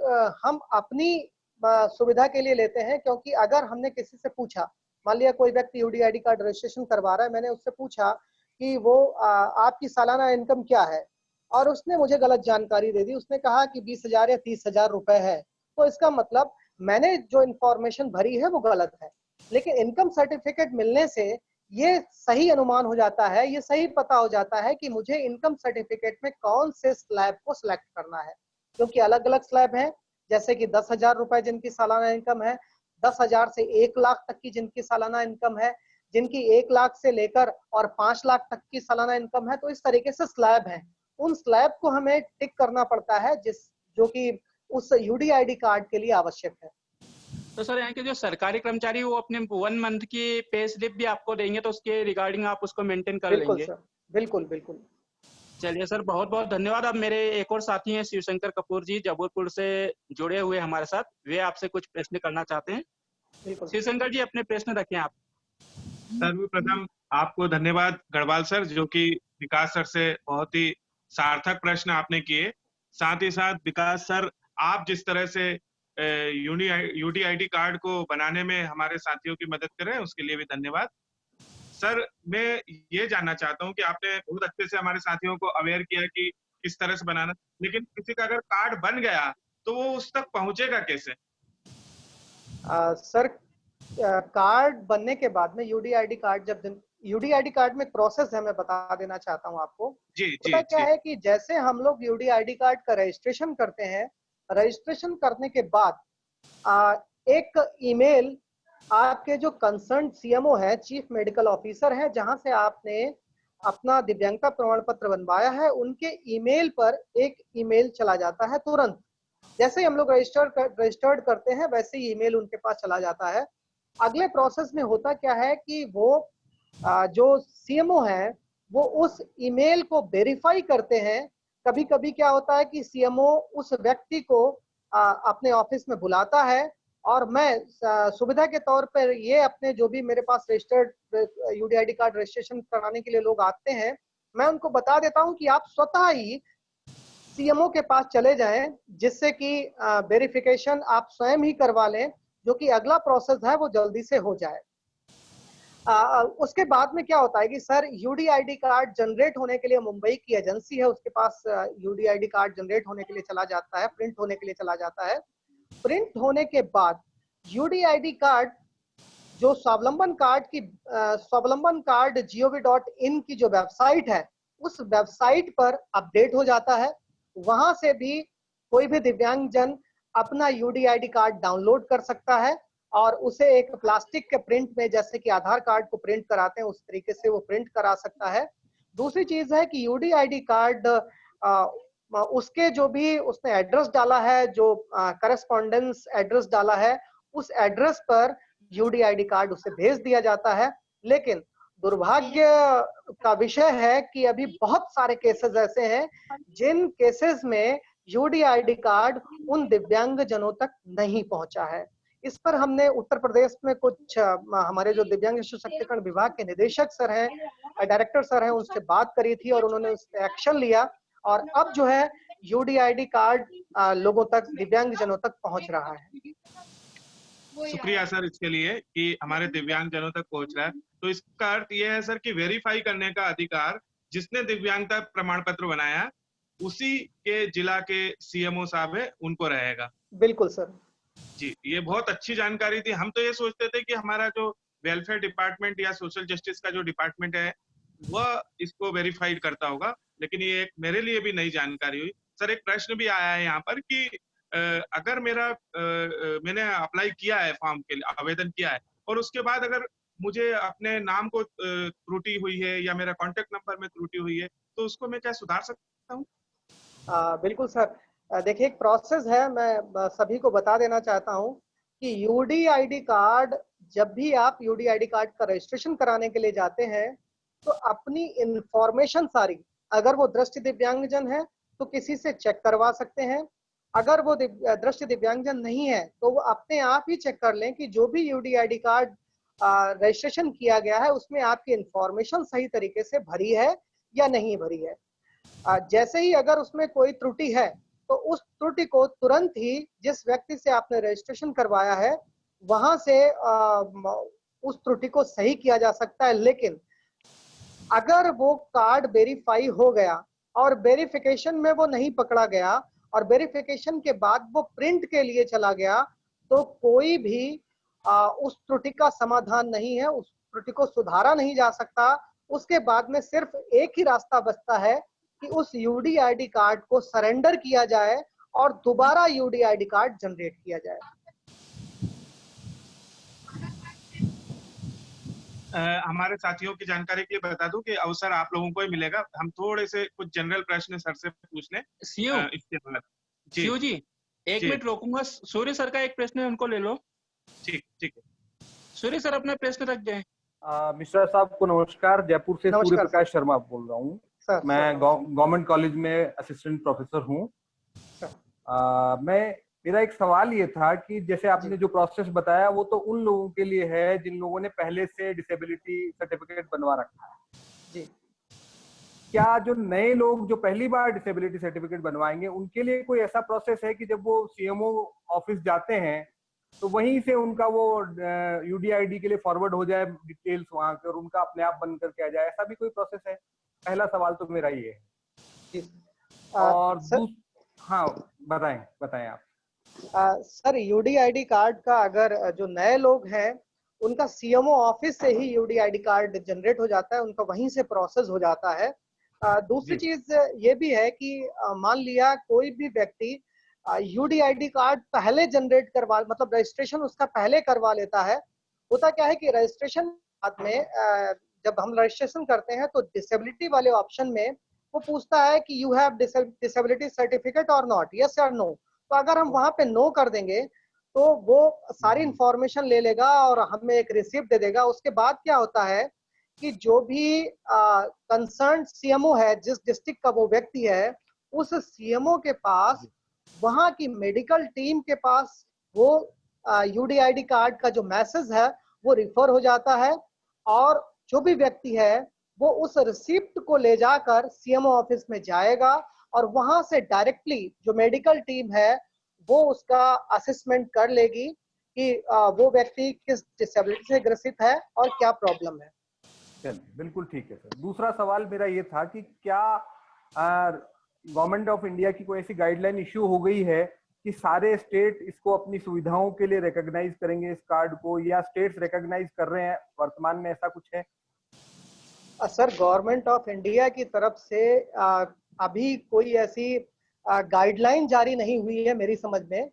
हम अपनी सुविधा के लिए लेते हैं, क्योंकि अगर हमने किसी से पूछा, मान लिया कोई व्यक्ति यूडीआईडी कार्ड रजिस्ट्रेशन करवा रहा है, मैंने उससे पूछा कि वो आपकी सालाना इनकम क्या है, और उसने मुझे गलत जानकारी दे दी, उसने कहा कि 20,000 या 30,000 रुपए है, तो इसका मतलब मैंने जो इन्फॉर्मेशन भरी है वो गलत है। लेकिन इनकम सर्टिफिकेट मिलने से ये सही अनुमान हो जाता है, ये सही पता हो जाता है कि मुझे इनकम सर्टिफिकेट में कौन से स्लैब को सिलेक्ट करना है, क्योंकि अलग अलग स्लैब हैं। जैसे कि 10,000 रुपए जिनकी सालाना इनकम है, 10,000 से 1 लाख तक की जिनकी सालाना इनकम है, जिनकी 1 लाख से लेकर और 5 लाख तक की सालाना इनकम है। तो इस तरीके से स्लैब है, उन स्लैब को हमें टिक करना पड़ता है, जो कि उस यूडीआईडी कार्ड के लिए आवश्यक है। तो सर यहाँ के जो सरकारी कर्मचारी वो अपने 1 मंथ की पे स्लिप भी आपको देंगे, तो उसके रिगार्डिंग आप उसको मेंटेन कर बिल्कुल लेंगे? सर, बिल्कुल बिल्कुल। चलिए सर, बहुत बहुत धन्यवाद। अब मेरे एक और साथी हैं शिवशंकर कपूर जी, जबलपुर से जुड़े हुए हमारे साथ, वे आपसे कुछ प्रश्न करना चाहते हैं। बिल्कुल शिवशंकर जी, अपने प्रश्न रखें आप। सर्वप्रथम आपको धन्यवाद गढ़वाल सर, जो कि विकास सर से बहुत ही सार्थक प्रश्न आपने किए। साथ ही साथ विकास सर, आप जिस तरह से यूडीआईडी कार्ड को बनाने में हमारे साथियों की मदद कर रहे हैं, उसके लिए भी धन्यवाद। सर मैं ये जानना चाहता हूँ कि आपने बहुत अच्छे से हमारे साथियों को अवेयर किया कि किस तरह से बनाना, लेकिन किसी का अगर कार्ड बन गया तो वो उस तक पहुंचेगा कैसे? सर कार्ड बनने के बाद में यूडीआईडी कार्ड, जब यूडीआईडी कार्ड में प्रोसेस है, मैं बता देना चाहता हूँ आपको। जी जी पता क्या जी। है कि जैसे हम लोग यूडीआईडी कार्ड का रजिस्ट्रेशन करते हैं, रजिस्ट्रेशन करने के बाद एक ईमेल आपके जो कंसर्न सीएमओ है, चीफ मेडिकल ऑफिसर है, जहां से आपने अपना दिव्यांगता प्रमाण पत्र बनवाया है, उनके ईमेल पर एक ईमेल चला जाता है तुरंत। जैसे ही हम लोग रजिस्टर्ड करते हैं, वैसे ही ईमेल उनके पास चला जाता है। अगले प्रोसेस में होता क्या है कि वो जो सीएमओ है, वो उस ईमेल को वेरीफाई करते हैं। कभी कभी क्या होता है कि सीएमओ उस व्यक्ति को अपने ऑफिस में बुलाता है, और मैं सुविधा के तौर पर ये अपने जो भी मेरे पास रजिस्टर्ड यूडीआईडी कार्ड रजिस्ट्रेशन कराने के लिए लोग आते हैं, मैं उनको बता देता हूं कि आप स्वतः ही सीएमओ के पास चले जाएं, जिससे कि वेरिफिकेशन आप स्वयं ही करवा लें, जो कि अगला प्रोसेस है वो जल्दी से हो जाए। उसके बाद में क्या होता है कि सर यूडीआईडी कार्ड जनरेट होने के लिए मुंबई की एजेंसी है, उसके पास यूडीआईडी कार्ड जनरेट होने के लिए चला जाता है, प्रिंट होने के लिए चला जाता है। प्रिंट होने के बाद यूडीआईडी कार्ड जो स्वावलंबन कार्ड gov.in की जो वेबसाइट है, उस वेबसाइट पर अपडेट हो जाता है। वहां से भी कोई भी दिव्यांग जन अपना यूडीआईडी कार्ड डाउनलोड कर सकता है और उसे एक प्लास्टिक के प्रिंट में, जैसे कि आधार कार्ड को प्रिंट कराते हैं उस तरीके से वो प्रिंट करा सकता है। दूसरी चीज है कि यूडीआईडी कार्ड उसके जो भी उसने एड्रेस डाला है, जो करस्पॉन्डेंस एड्रेस डाला है, उस एड्रेस पर यूडीआईडी कार्ड उसे भेज दिया जाता है। लेकिन दुर्भाग्य का विषय है कि अभी बहुत सारे केसेस ऐसे हैं जिन केसेस में यूडीआईडी कार्ड उन दिव्यांग जनों तक नहीं पहुंचा है। इस पर हमने उत्तर प्रदेश में कुछ हमारे जो दिव्यांग सशक्तिकरण विभाग के निदेशक सर हैं, डायरेक्टर सर हैं, उनसे बात करी थी और उन्होंने उस पर एक्शन लिया और अब जो है यूडीआईडी कार्ड लोगों तक, दिव्यांग जनों तक पहुंच रहा है। शुक्रिया सर इसके लिए कि हमारे दिव्यांग जनों तक पहुंच रहा है। तो इसका अर्थ यह है सर कि वेरीफाई करने का अधिकार जिसने दिव्यांगता प्रमाण पत्र बनाया उसी के जिला के सीएमओ साहब है, उनको रहेगा। बिल्कुल सर जी, ये बहुत अच्छी जानकारी थी। हम तो ये सोचते थे कि हमारा जो वेलफेयर डिपार्टमेंट या सोशल जस्टिस का जो डिपार्टमेंट है वह इसको वेरीफाइड करता होगा, लेकिन ये एक मेरे लिए भी नई जानकारी हुई। सर एक प्रश्न भी आया है यहाँ पर कि अगर मैंने अप्लाई किया है फॉर्म के लिए, आवेदन किया है और उसके बाद अगर मुझे अपने नाम को त्रुटि हुई है या मेरा कॉन्टेक्ट नंबर में त्रुटि हुई है तो उसको मैं क्या सुधार सकता हूँ? बिल्कुल सर, देखिए एक प्रोसेस है, मैं सभी को बता देना चाहता हूँ कि यूडीआईडी कार्ड, जब भी आप यूडीआईडी कार्ड का रजिस्ट्रेशन कराने के लिए जाते हैं तो अपनी इंफॉर्मेशन सारी, अगर वो दृष्टि दिव्यांगजन है तो किसी से चेक करवा सकते हैं, अगर वो दृष्टि दिव्यांगजन नहीं है तो वो अपने आप ही चेक कर लें कि जो भी यूडीआईडी कार्ड रजिस्ट्रेशन किया गया है उसमें आपकी इंफॉर्मेशन सही तरीके से भरी है या नहीं भरी है। जैसे ही अगर उसमें कोई त्रुटि है तो उस त्रुटि को तुरंत ही जिस व्यक्ति से आपने रजिस्ट्रेशन करवाया है वहां से उस त्रुटि को सही किया जा सकता है। लेकिन अगर वो कार्ड वेरीफाई हो गया और वेरिफिकेशन में वो नहीं पकड़ा गया और वेरिफिकेशन के बाद वो प्रिंट के लिए चला गया तो कोई भी उस त्रुटि का समाधान नहीं है, उस त्रुटि को सुधारा नहीं जा सकता। उसके बाद में सिर्फ एक ही रास्ता बचता है कि उस यूडीआईडी कार्ड को सरेंडर किया जाए और दोबारा यूडीआईडी कार्ड जनरेट किया जाए। हमारे साथियों की जानकारी के लिए बता दूं कि अवसर आप लोगों को ही मिलेगा। हम थोड़े से कुछ जनरल प्रश्न सर से पूछ लें इसके बाद। सीयू जी एक मिनट रोकूंगा, सूर्य सर का एक प्रश्न है, उनको ले लो। ठीक ठीक है, सूर्य सर अपना प्रश्न रख जाए। मिश्रा साहब को नमस्कार, जयपुर से सूर्य प्रकाश शर्मा बोल रहा हूँ। मैं गवर्नमेंट कॉलेज में असिस्टेंट प्रोफेसर हूँ। मेरा एक सवाल ये था कि जैसे आपने जो प्रोसेस बताया वो तो उन लोगों के लिए है जिन लोगों ने पहले से डिसेबिलिटी सर्टिफिकेट बनवा रखा है जी। क्या जो नए लोग जो पहली बार डिसेबिलिटी सर्टिफिकेट बनवाएंगे उनके लिए कोई ऐसा प्रोसेस है कि जब वो सीएमओ ऑफिस जाते हैं तो वहीं से उनका वो यूडीआईडी के लिए फॉरवर्ड हो जाए डिटेल्स वहां के और उनका अपने आप बन करके आ जाए, ऐसा भी कोई प्रोसेस है? पहला सवाल तो मेरा ये है। और हाँ बताएं आप। सर यूडीआईडी कार्ड का अगर जो नए लोग हैं उनका सीएमओ ऑफिस से ही यूडीआईडी कार्ड जनरेट हो जाता है, उनका वहीं से प्रोसेस हो जाता है। दूसरी चीज ये भी है कि मान लिया कोई भी व्यक्ति यूडीआईडी कार्ड पहले जनरेट करवा, मतलब रजिस्ट्रेशन उसका पहले करवा लेता है। होता क्या है कि रजिस्ट्रेशन बाद में जब हम रजिस्ट्रेशन करते हैं तो डिसेबिलिटी वाले ऑप्शन में वो पूछता है कि यू हैव डिसेबिलिटी सर्टिफिकेट और नॉट, यस और नो। तो अगर हम वहां पे नो कर देंगे तो वो सारी इंफॉर्मेशन ले लेगा और हमें एक रिसिप्ट दे देगा। उसके बाद क्या होता है कि जो भी कंसर्न सीएमओ है, जिस डिस्ट्रिक्ट का वो व्यक्ति है, उस सीएमओ के पास, वहां की मेडिकल टीम के पास वो यूडीआईडी कार्ड का जो मैसेज है वो रिफर हो जाता है और जो भी व्यक्ति है वो उस रिसिप्ट को ले जाकर सीएमओ ऑफिस में जाएगा और वहां से डायरेक्टली जो मेडिकल टीम है वो उसका असेसमेंट कर लेगी कि वो व्यक्ति किस डिसेबिलिटी से ग्रसित है और क्या प्रॉब्लम है। चलिए, बिल्कुल ठीक है सर। दूसरा सवाल मेरा ये था कि क्या गवर्नमेंट ऑफ इंडिया की कोई ऐसी गाइडलाइन इश्यू हो गई है कि सारे स्टेट इसको अपनी सुविधाओं के लिए रिकॉग्नाइज करेंगे इस कार्ड को, या स्टेट्स रिकॉग्नाइज कर रहे हैं वर्तमान में, ऐसा कुछ है? सर गवर्नमेंट ऑफ इंडिया की तरफ से अभी कोई ऐसी गाइडलाइन जारी नहीं हुई है मेरी समझ में,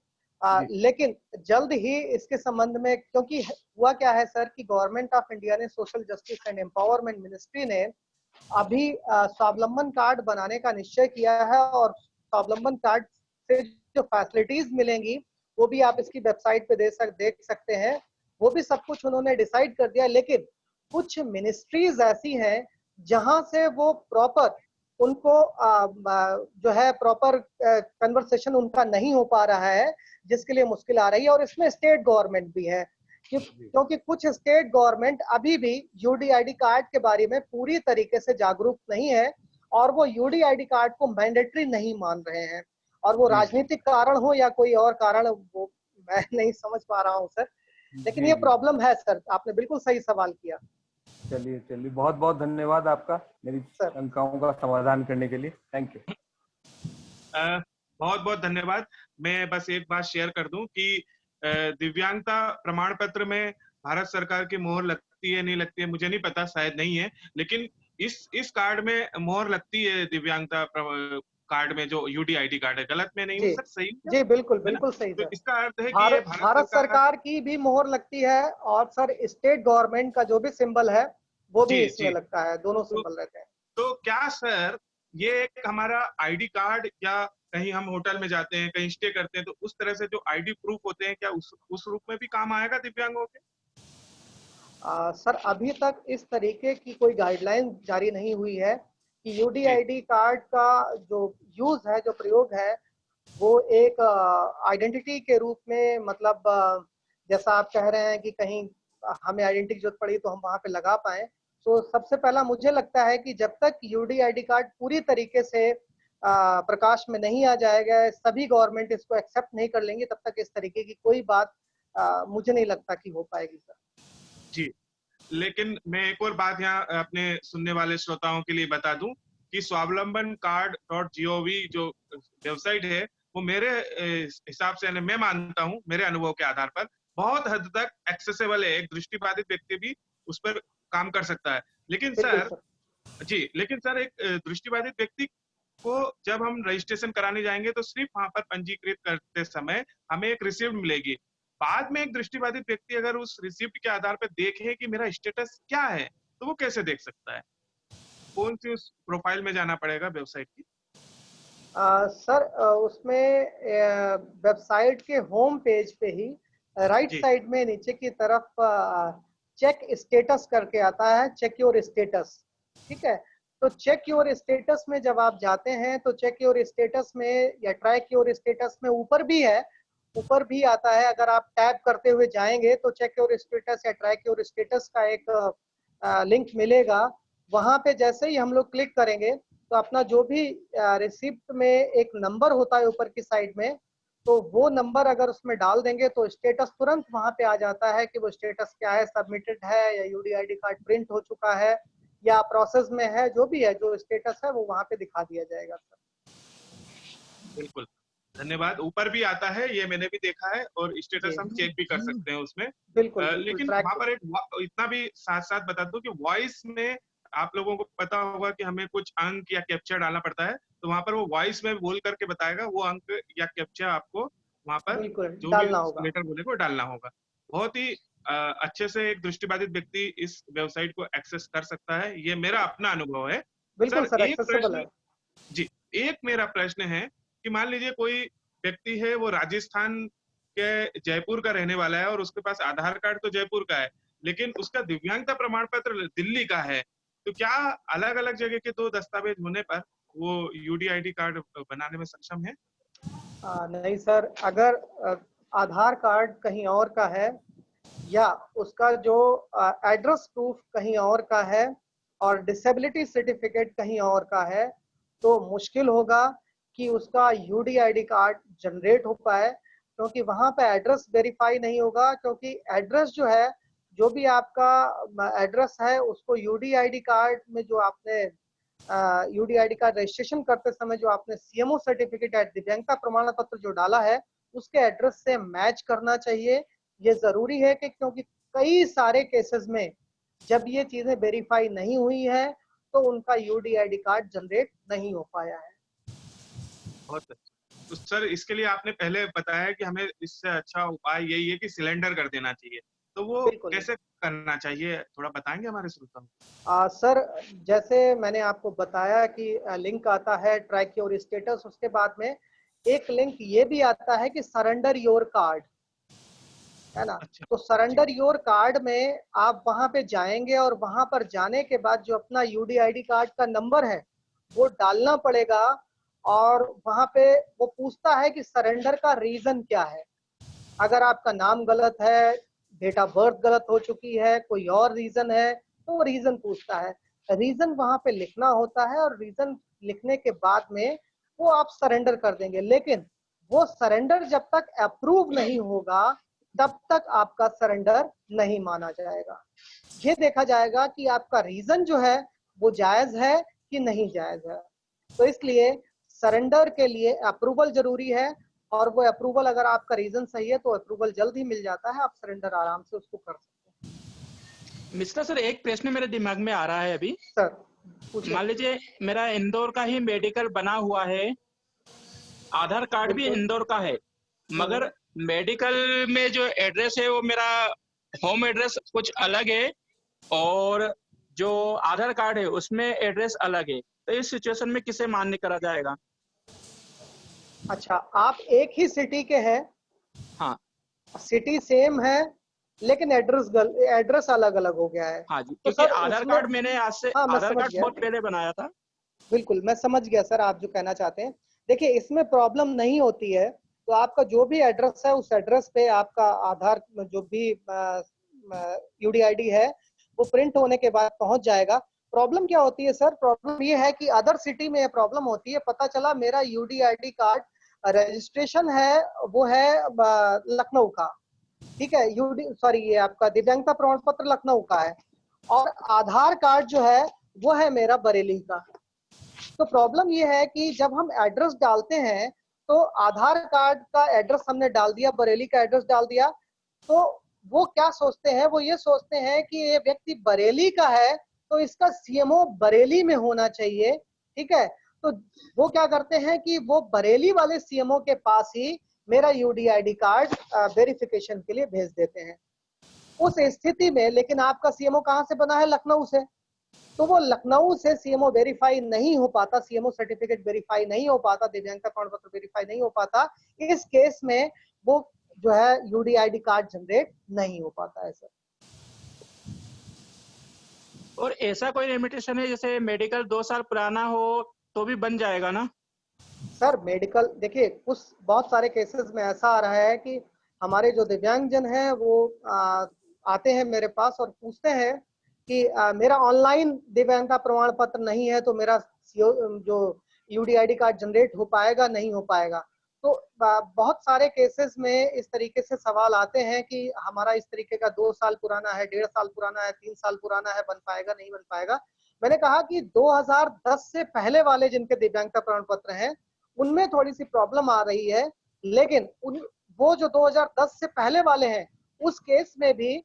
लेकिन जल्द ही इसके संबंध में, क्योंकि हुआ क्या है सर कि गवर्नमेंट ऑफ इंडिया ने, social justice and empowerment ministry ने अभी स्वावलंबन कार्ड बनाने का निश्चय किया है, और स्वावलंबन कार्ड से जो फैसिलिटीज मिलेंगी वो भी आप इसकी वेबसाइट पे देख सकते हैं। वो भी सब कुछ उन्होंने डिसाइड कर दिया, लेकिन कुछ मिनिस्ट्रीज ऐसी हैं जहां से वो प्रॉपर उनको जो है प्रॉपर कन्वर्सेशन उनका नहीं हो पा रहा है, जिसके लिए मुश्किल आ रही है। और इसमें स्टेट गवर्नमेंट भी है, क्योंकि कुछ स्टेट गवर्नमेंट अभी भी यूडीआईडी कार्ड के बारे में पूरी तरीके से जागरूक नहीं है, और वो यूडीआईडी कार्ड को मैंडेटरी नहीं मान रहे हैं। और वो राजनीतिक कारण हो या कोई और कारण, वो मैं नहीं समझ पा रहा हूँ सर, लेकिन ये प्रॉब्लम है सर। आपने बिल्कुल सही सवाल किया। चलिए चलिए, बहुत बहुत धन्यवाद आपका मेरी शंकाओं का समाधान करने के लिए। Thank you. बहुत बहुत धन्यवाद। मैं बस एक बात शेयर कर दूं कि दिव्यांगता प्रमाण पत्र में भारत सरकार की मोहर लगती है नहीं लगती है मुझे नहीं पता, शायद नहीं है, लेकिन इस कार्ड में मोहर लगती है दिव्यांगता कार्ड में, जो यूडीआईडी कार्ड है। गलत में नहीं हूँ सर? सही? जी बिल्कुल बिल्कुल सही तो सर। इसका अर्थ है कि भारत सरकार की भी मोहर लगती है, और सर स्टेट गवर्नमेंट का जो भी सिंबल है वो भी इसमें लगता है, दोनों सिंबल रहते हैं। तो क्या सर ये एक हमारा आईडी कार्ड, या कहीं हम होटल में जाते हैं, कहीं स्टे करते हैं, तो उस तरह से जो आईडी प्रूफ होते हैं, क्या उस रूप में भी काम आएगा दिव्यांगों के? सर अभी तक इस तरीके की कोई गाइडलाइन जारी नहीं हुई है कि यूडीआईडी कार्ड का जो यूज है, जो प्रयोग है, वो एक आइडेंटिटी के रूप में, मतलब जैसा आप कह रहे हैं कि कहीं हमें आइडेंटिटी की जरूरत पड़ी तो हम वहां पे लगा पाए। तो सबसे पहला मुझे लगता है कि जब तक यूडीआईडी कार्ड पूरी तरीके से प्रकाश में नहीं आ जाएगा, सभी गवर्नमेंट इसको एक्सेप्ट नहीं कर लेंगे, तब तक इस तरीके की कोई बात मुझे नहीं लगता कि हो पाएगी सर। जी, लेकिन मैं एक और बात यहाँ अपने सुनने वाले श्रोताओं के लिए बता दूं कि स्वावलंबन कार्ड.gov जो वेबसाइट है, वो मेरे हिसाब से, मैं मानता हूँ मेरे अनुभव के आधार पर, बहुत हद तक एक्सेसिबल है। एक दृष्टिबाधित व्यक्ति भी उस पर काम कर सकता है। लेकिन सर एक दृष्टिबाधित व्यक्ति को जब हम रजिस्ट्रेशन कराने जाएंगे तो सिर्फ वहां पर पंजीकृत करते समय हमें एक रिसिप्ट मिलेगी। बाद में एक दृष्टिबाधित व्यक्ति अगर उस रिसिप्ट के आधार पर देखे कि मेरा स्टेटस क्या है, तो वो कैसे देख सकता है? कौन सी उस प्रोफाइल में जाना पड़ेगा वेबसाइट की? सर उसमें वेबसाइट के होम पेज पे ही राइट साइड में नीचे की तरफ चेक स्टेटस करके आता है, चेक योर स्टेटस। ठीक है, तो चेक योर स्टेटस में जब आप जाते हैं तो चेक योर स्टेटस में या ट्रैक योर स्टेटस में ऊपर भी है, ऊपर भी आता है। अगर आप टैप करते हुए जाएंगे तो चेक योर स्टेटस या ट्रैक योर स्टेटस का एक लिंक मिलेगा। वहां पे जैसे ही हम लोग क्लिक करेंगे तो अपना जो भी रिसिप्ट में एक नंबर होता है ऊपर की साइड में, तो वो नंबर अगर उसमें डाल देंगे तो स्टेटस तुरंत वहां पे आ जाता है कि वो स्टेटस क्या है, सबमिटेड है या यूडीआईडी कार्ड प्रिंट हो चुका है या प्रोसेस में है, जो भी है, जो स्टेटस है वो वहां पे दिखा दिया जाएगा सर। बिल्कुल, धन्यवाद। ऊपर भी आता है, ये मैंने भी देखा है, और स्टेटस हम चेक भी कर सकते हैं उसमें। बिल्कुल, लेकिन वहां पर एक इतना भी साथ साथ बता दूं कि वॉइस में आप लोगों को पता होगा कि हमें कुछ अंक या कैप्चा डालना पड़ता है, तो वहां पर वो वॉइस में बोल करके बताएगा, वो अंक या कैप्चा आपको वहां पर जो भी लेटर बोलेगा वो डालना होगा। बहुत ही अच्छे से एक दृष्टिबाधित व्यक्ति इस वेबसाइट को एक्सेस कर सकता है, ये मेरा अपना अनुभव है। बिल्कुल एक प्रश्न जी, एक मेरा प्रश्न है कि मान लीजिए कोई व्यक्ति है, वो राजस्थान के जयपुर का रहने वाला है और उसके पास आधार कार्ड तो जयपुर का है, लेकिन उसका दिव्यांगता प्रमाण पत्र दिल्ली का है, तो क्या अलग अलग जगह के दो दस्तावेज होने पर वो यूडीआईडी कार्ड बनाने में सक्षम है? नहीं सर, अगर आधार कार्ड कहीं और का है या उसका जो एड्रेस प्रूफ कहीं और का है और डिसेबिलिटी सर्टिफिकेट कहीं और का है, तो मुश्किल होगा कि उसका यूडीआईडी कार्ड जनरेट हो पाए। क्योंकि वहां पे एड्रेस वेरीफाई नहीं होगा, क्योंकि एड्रेस जो है, जो भी आपका एड्रेस है उसको यूडीआईडी कार्ड में जो आपने यूडीआईडी कार्ड रजिस्ट्रेशन करते समय जो आपने सीएमओ सर्टिफिकेट या दिव्यांगता प्रमाण पत्र जो डाला है उसके एड्रेस से मैच करना चाहिए। ये जरूरी है कि क्योंकि कई सारे केसेस में जब ये चीजें वेरीफाई नहीं हुई है तो उनका यूडीआईडी कार्ड जनरेट नहीं हो पाया है। बहुत अच्छा। तो सर इसके लिए आपने पहले बताया कि हमें इससे अच्छा उपाय यही है कि सिलेंडर कर देना चाहिए, तो वो बिल्कुल। कैसे करना चाहिए, थोड़ा बताएंगे हमारे श्रोताओं को? सर, जैसे मैंने आपको बताया कि लिंक आता है ट्रैक योर स्टेटस, उसके बाद में एक लिंक ये भी आता है कि सरेंडर योर कार्ड, है ना। अच्छा तो जी। सरेंडर योर कार्ड में आप वहां पे जाएंगे और वहां पर जाने के बाद जो अपना यूडीआईडी कार्ड का नंबर है वो डालना पड़ेगा, और वहां पे वो पूछता है कि सरेंडर का रीजन क्या है। अगर आपका नाम गलत है, डेट ऑफ बर्थ गलत हो चुकी है, कोई और रीजन है, तो वो रीजन पूछता है। रीजन वहां पे लिखना होता है और रीजन लिखने के बाद में वो आप सरेंडर कर देंगे। लेकिन वो सरेंडर जब तक अप्रूव नहीं होगा तब तक आपका सरेंडर नहीं माना जाएगा। ये देखा जाएगा कि आपका रीजन जो है वो जायज है कि नहीं जायज है। तो इसलिए सरेंडर के लिए अप्रूवल जरूरी है, और वो अप्रूवल अगर आपका रीजन सही है तो अप्रूवल जल्द ही मिल जाता है, आप सरेंडर आराम से उसको कर सकते हैं। मिस्टर सर, एक प्रश्न मेरे दिमाग में आ रहा है अभी। सर पूछिए। मान लीजिए मेरा इंदौर का ही मेडिकल बना हुआ है, आधार कार्ड भी बिल्कुल। इंदौर का है, मगर मेडिकल में जो एड्रेस है वो मेरा होम एड्रेस कुछ अलग है, और जो आधार कार्ड है उसमें एड्रेस अलग है। तो इस सिचुएशन में किसे मान्य करा जाएगा? अच्छा, आप एक ही सिटी के हैं, हाँ सिटी सेम है, लेकिन एड्रेस अलग अलग हो गया है, हाँ जी, तो क्योंकि सर आधार उसमें, कार्ड मैंने आज से हाँ मैं आधार समझ कार्ड गया। बहुत पहले बनाया था। बिल्कुल मैं समझ गया सर आप जो कहना चाहते हैं। देखिए, इसमें प्रॉब्लम नहीं होती है। तो आपका जो भी एड्रेस है उस एड्रेस पे आपका आधार जो भी यूडीआईडी है वो प्रिंट होने के बाद पहुंच जाएगा। प्रॉब्लम क्या होती है सर? प्रॉब्लम ये है कि अदर सिटी में प्रॉब्लम होती है। पता चला मेरा यूडीआईडी कार्ड रजिस्ट्रेशन है वो है लखनऊ का, ठीक है, ये आपका दिव्यांगता प्रमाण पत्र लखनऊ का है, और आधार कार्ड जो है वो है मेरा बरेली का। तो प्रॉब्लम ये है कि जब हम एड्रेस डालते हैं तो आधार कार्ड का एड्रेस हमने डाल दिया, बरेली का एड्रेस डाल दिया, तो वो क्या सोचते हैं, वो ये सोचते हैं कि ये व्यक्ति बरेली का है तो इसका सीएमओ बरेली में होना चाहिए, ठीक है। तो वो क्या करते हैं कि वो बरेली वाले सीएमओ के पास ही मेरा यूडीआईडी कार्ड वेरिफिकेशन के लिए भेज देते हैं। उस स्थिति में लेकिन आपका सीएमओ कहां से बना है? लखनऊ से। तो वो लखनऊ से सीएमओ वेरीफाई नहीं हो पाता, सीएमओ सर्टिफिकेट वेरीफाई नहीं हो पाता, दिव्यांगता प्रमाण पत्र वेरीफाई नहीं हो पाता। इस केस में वो जो है यूडीआईडी कार्ड जनरेट नहीं हो पाता है सर। और ऐसा कोई लिमिटेशन है जैसे मेडिकल 2 साल पुराना हो तो भी बन जाएगा ना? सर मेडिकल, देखिए कुछ बहुत सारे केसेस में ऐसा आ रहा है कि हमारे जो दिव्यांगजन हैं वो आते हैं मेरे पास और पूछते हैं कि मेरा ऑनलाइन दिव्यांगता प्रमाण पत्र नहीं है तो मेरा जो यूडीआईडी कार्ड जनरेट हो पाएगा नहीं हो पाएगा। तो बहुत सारे केसेस में इस तरीके से सवाल आते हैं कि हमारा इस तरीके का 2 साल पुराना है, 1.5 साल पुराना है, 3 साल पुराना है, बन पाएगा नहीं बन पाएगा। मैंने कहा कि 2010 से पहले वाले जिनके दिव्यांगता प्रमाण पत्र हैं उनमें थोड़ी सी प्रॉब्लम आ रही है, लेकिन वो जो 2010 से पहले वाले हैं उस केस में भी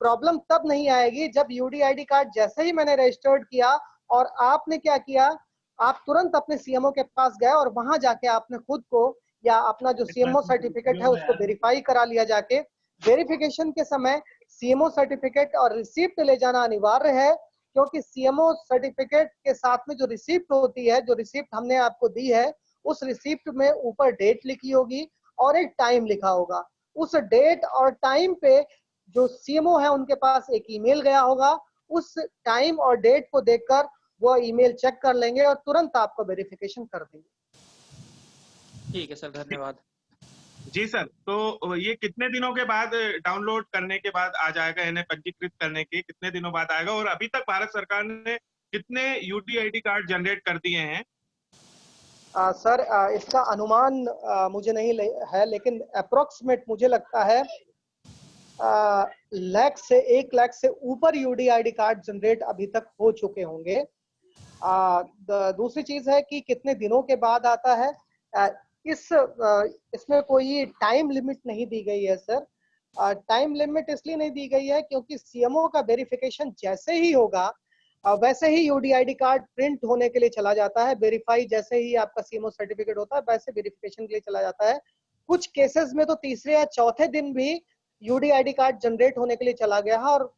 प्रॉब्लम तब नहीं आएगी जब यूडीआईडी कार्ड जैसे ही मैंने रजिस्टर्ड किया और आपने क्या किया, आप तुरंत अपने सीएमओ के पास गए और वहां जाके आपने खुद को या अपना जो सीएमओ सर्टिफिकेट है उसको वेरीफाई करा लिया जाके। वेरिफिकेशन के समय सीएमओ सर्टिफिकेट और रिसिप्ट ले जाना अनिवार्य है, क्योंकि सीएमओ सर्टिफिकेट के साथ में जो रिसिप्ट होती है, जो रिसिप्ट हमने आपको दी है, उस रिसिप्ट में ऊपर डेट लिखी होगी और एक टाइम लिखा होगा। उस डेट और टाइम पे जो सीएमओ है उनके पास एक ईमेल गया होगा, उस टाइम और डेट को देखकर वो ईमेल चेक कर लेंगे और तुरंत आपको वेरिफिकेशन कर देंगे। ठीक है सर, धन्यवाद। जी सर, तो ये कितने दिनों के बाद डाउनलोड करने के बाद आ जाएगा, इन्हें पंजीकृत करने के कितने दिनों बाद आएगा, और अभी तक भारत सरकार ने कितने यूडीआईडी कार्ड जनरेट कर दिए हैं? सर इसका अनुमान मुझे नहीं है, लेकिन अप्रोक्सीमेट मुझे लगता है लाख से 1 लाख से ऊपर यूडीआईडी कार्ड जनरेट अभी तक हो चुके होंगे। दूसरी चीज है कि कितने दिनों के बाद आता है, इसमें कोई टाइम लिमिट नहीं दी गई है सर। टाइम लिमिट इसलिए नहीं दी गई है क्योंकि सीएमओ का वेरिफिकेशन जैसे ही होगा वैसे ही यूडीआईडी कार्ड प्रिंट होने के लिए चला जाता है। वेरीफाई जैसे ही आपका सीएमओ सर्टिफिकेट होता है वैसे वेरिफिकेशन के लिए चला जाता है। कुछ केसेस में तो तीसरे या चौथे दिन भी यूडीआईडी कार्ड जनरेट होने के लिए चला गया है, और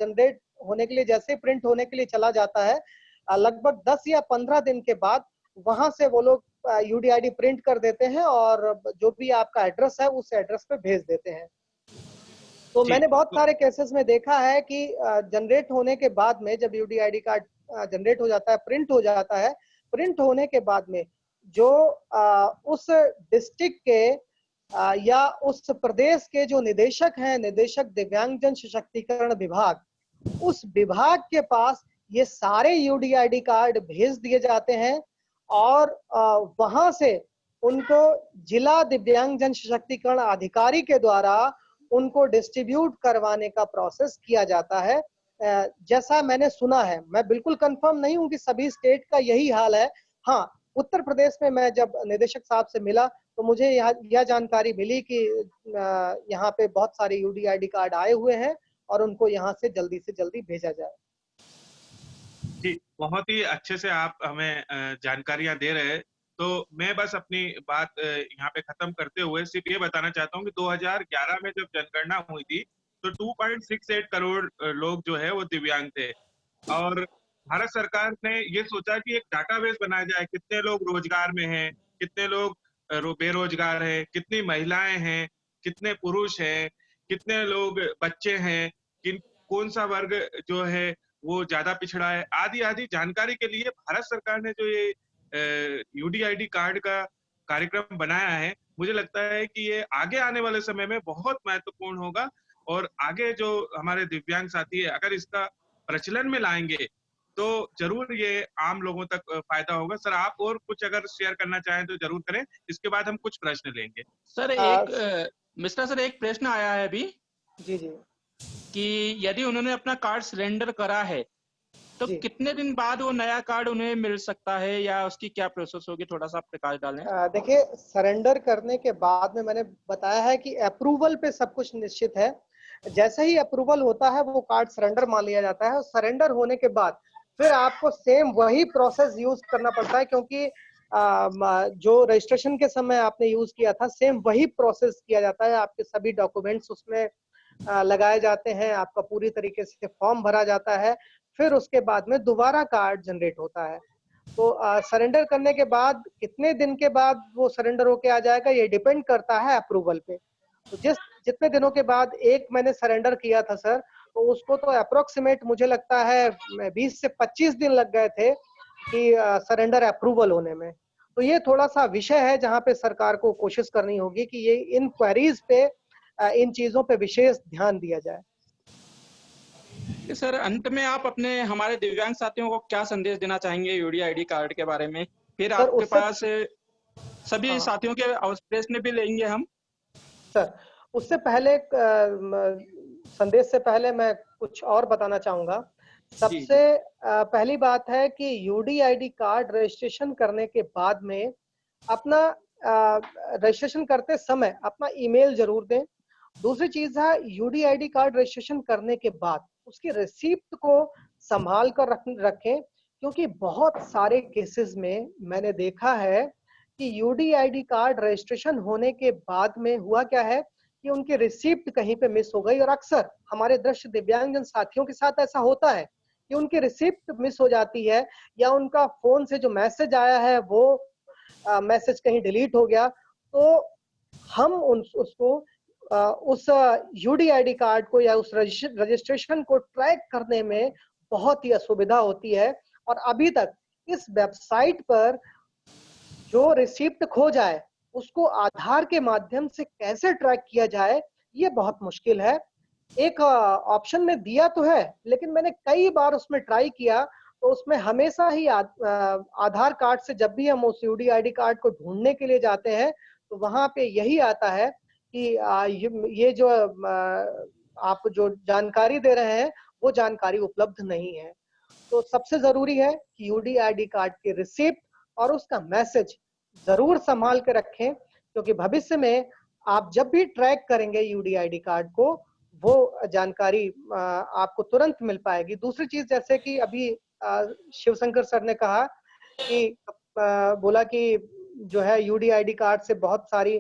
जनरेट होने के लिए जैसे ही प्रिंट होने के लिए चला जाता है लगभग 10 या 15 दिन के बाद वहां से वो लोग यूडीआईडी प्रिंट कर देते हैं और जो भी आपका एड्रेस है उस एड्रेस पे भेज देते हैं। तो मैंने बहुत सारे केसेस में देखा है कि जनरेट होने के बाद में जब यूडीआईडी कार्ड जनरेट हो जाता है, प्रिंट हो जाता है, प्रिंट होने के बाद में जो उस डिस्ट्रिक्ट के या उस प्रदेश के जो निदेशक हैं, निदेशक दिव्यांगजन सशक्तिकरण विभाग, उस विभाग के पास ये सारे यूडीआईडी कार्ड भेज दिए जाते हैं और वहां से उनको जिला दिव्यांगजन सशक्तिकरण अधिकारी के द्वारा उनको डिस्ट्रीब्यूट करवाने का प्रोसेस किया जाता है। जैसा मैंने सुना है, मैं बिल्कुल कंफर्म नहीं हूं कि सभी स्टेट का यही हाल है। हाँ, उत्तर प्रदेश में मैं जब निदेशक साहब से मिला तो मुझे यह जानकारी मिली कि यहाँ पे बहुत सारे यूडीआईडी कार्ड आए हुए हैं और उनको यहाँ से जल्दी भेजा जाए। जी, बहुत ही अच्छे से आप हमें जानकारियां दे रहे हैं। तो मैं बस अपनी बात यहाँ पे खत्म करते हुए सिर्फ ये बताना चाहता हूँ कि 2011 में जब जनगणना हुई थी तो 2.68 करोड़ लोग जो है वो दिव्यांग थे, और भारत सरकार ने ये सोचा कि एक डाटाबेस बनाया जाए, कितने लोग रोजगार में हैं, कितने लोग बेरोजगार हैं, कितनी महिलाएं हैं, कितने पुरुष हैं, कितने लोग बच्चे हैं, कौन सा वर्ग जो है वो ज्यादा पिछड़ा है, आदि आदि जानकारी के लिए भारत सरकार ने जो ये यूडीआईडी कार्ड का कार्यक्रम बनाया है, मुझे लगता है कि ये आगे आने वाले समय में बहुत महत्वपूर्ण होगा। और आगे जो हमारे दिव्यांग साथी है अगर इसका प्रचलन में लाएंगे तो जरूर ये आम लोगों तक फायदा होगा। सर, आप और कुछ अगर शेयर करना चाहें तो जरूर करें, इसके बाद हम कुछ प्रश्न लेंगे। सर मिस्टर सर, एक प्रश्न आया है अभी जी जी, कि यदि उन्होंने अपना कार्ड सरेंडर करा है तो कितने दिन बाद वो नया कार्ड उन्हें मिल सकता है या उसकी क्या प्रोसेस होगी, थोड़ा सा प्रकाश डालें। देखिए, सरेंडर करने के बाद में मैंने बताया है कि अप्रूवल पे सब कुछ निश्चित है। जैसे ही अप्रूवल होता है वो कार्ड सरेंडर मान लिया जाता है, और सरेंडर होने के बाद फिर आपको सेम वही प्रोसेस यूज करना पड़ता है, क्योंकि जो रजिस्ट्रेशन के समय आपने यूज किया था सेम वही प्रोसेस किया जाता है। आपके सभी डॉक्यूमेंट्स उसमें लगाए जाते हैं, आपका पूरी तरीके से फॉर्म भरा जाता है, फिर उसके बाद में दोबारा कार्ड जनरेट होता है। तो सरेंडर करने के बाद कितने दिन के बाद वो सरेंडर होके आ जाएगा ये डिपेंड करता है अप्रूवल पे। तो जितने दिनों के बाद एक मैंने सरेंडर किया था सर, तो उसको तो अप्रोक्सीमेट मुझे लगता है 20 से 25 दिन लग गए थे कि सरेंडर अप्रूवल होने में। तो ये थोड़ा सा विषय है जहाँ पे सरकार को कोशिश करनी होगी कि ये इन क्वेरीज पे, इन चीजों पे विशेष ध्यान दिया जाए। सर, अंत में आप अपने हमारे दिव्यांग साथियों को क्या संदेश देना चाहेंगे यूडीआईडी कार्ड के बारे में? फिर आपके पास सभी साथियों के प्रश्न भी लेंगे हम। सर, उससे पहले संदेश से पहले मैं कुछ और बताना चाहूंगा। सबसे पहली बात है कि यूडीआईडी कार्ड रजिस्ट्रेशन करने के बाद में अपना रजिस्ट्रेशन करते समय अपना ईमेल जरूर दें। दूसरी चीज है, यूडीआईडी कार्ड रजिस्ट्रेशन करने के बाद उसकी रिसीप्ट को संभाल कर रखें, क्योंकि बहुत सारे केसेस में मैंने देखा है कि यूडीआईडी कार्ड रजिस्ट्रेशन होने के बाद में हुआ क्या है कि उनकी रिसीप्ट कहीं पे मिस हो गई, और अक्सर हमारे दृष्टि दिव्यांगजन साथियों के साथ ऐसा होता है कि उनकी रिसीप्ट मिस हो जाती है, या उनका फोन से जो मैसेज आया है वो मैसेज कहीं डिलीट हो गया। तो हम उसको उस यूडीआईडी कार्ड को या उस रजिस्ट्रेशन को ट्रैक करने में बहुत ही असुविधा होती है, और अभी तक इस वेबसाइट पर जो रिसिप्ट खो जाए उसको आधार के माध्यम से कैसे ट्रैक किया जाए ये बहुत मुश्किल है। एक ऑप्शन में दिया तो है, लेकिन मैंने कई बार उसमें ट्राई किया तो उसमें हमेशा ही आधार कार्ड से जब भी हम उस यूडीआईडी कार्ड को ढूंढने के लिए जाते हैं तो वहां पे यही आता है कि ये जो आप जो जानकारी दे रहे हैं वो जानकारी उपलब्ध नहीं है। तो सबसे जरूरी है कि यूडीआईडी कार्ड की रिसिप्ट और उसका मैसेज जरूर संभाल के रखें, क्योंकि भविष्य में आप जब भी ट्रैक करेंगे यूडीआईडी कार्ड को वो जानकारी आपको तुरंत मिल पाएगी। दूसरी चीज, जैसे कि अभी शिवशंकर सर ने कहा कि बोला कि जो है यूडीआईडी कार्ड से बहुत सारी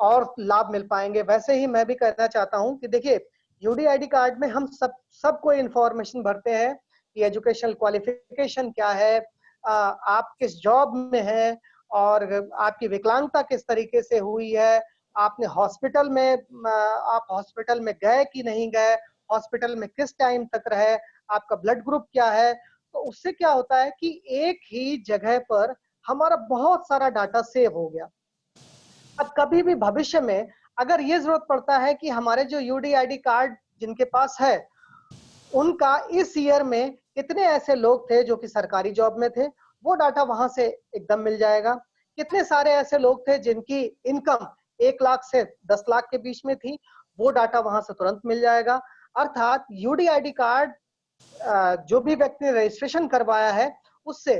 और लाभ मिल पाएंगे, वैसे ही मैं भी कहना चाहता हूं कि देखिए यूडीआईडी कार्ड में हम सबको इंफॉर्मेशन भरते हैं कि एजुकेशनल क्वालिफिकेशन क्या है, आप किस जॉब में हैं और आपकी विकलांगता किस तरीके से हुई है, आपने हॉस्पिटल में आप हॉस्पिटल में गए कि नहीं गए, हॉस्पिटल में किस टाइम तक रहे, आपका ब्लड ग्रुप क्या है। तो उससे क्या होता है कि एक ही जगह पर हमारा बहुत सारा डाटा सेव हो गया। अब कभी भी भविष्य में अगर ये जरूरत पड़ता है कि हमारे जो यूडीआईडी कार्ड जिनके पास है उनका इस ईयर में कितने ऐसे लोग थे जो कि सरकारी जॉब में थे, वो डाटा वहां से एकदम मिल जाएगा। कितने सारे ऐसे लोग थे जिनकी इनकम 1 लाख से 10 लाख के बीच में थी, वो डाटा वहां से तुरंत मिल जाएगा। अर्थात यूडीआईडी कार्ड जो भी व्यक्ति ने रजिस्ट्रेशन करवाया है उससे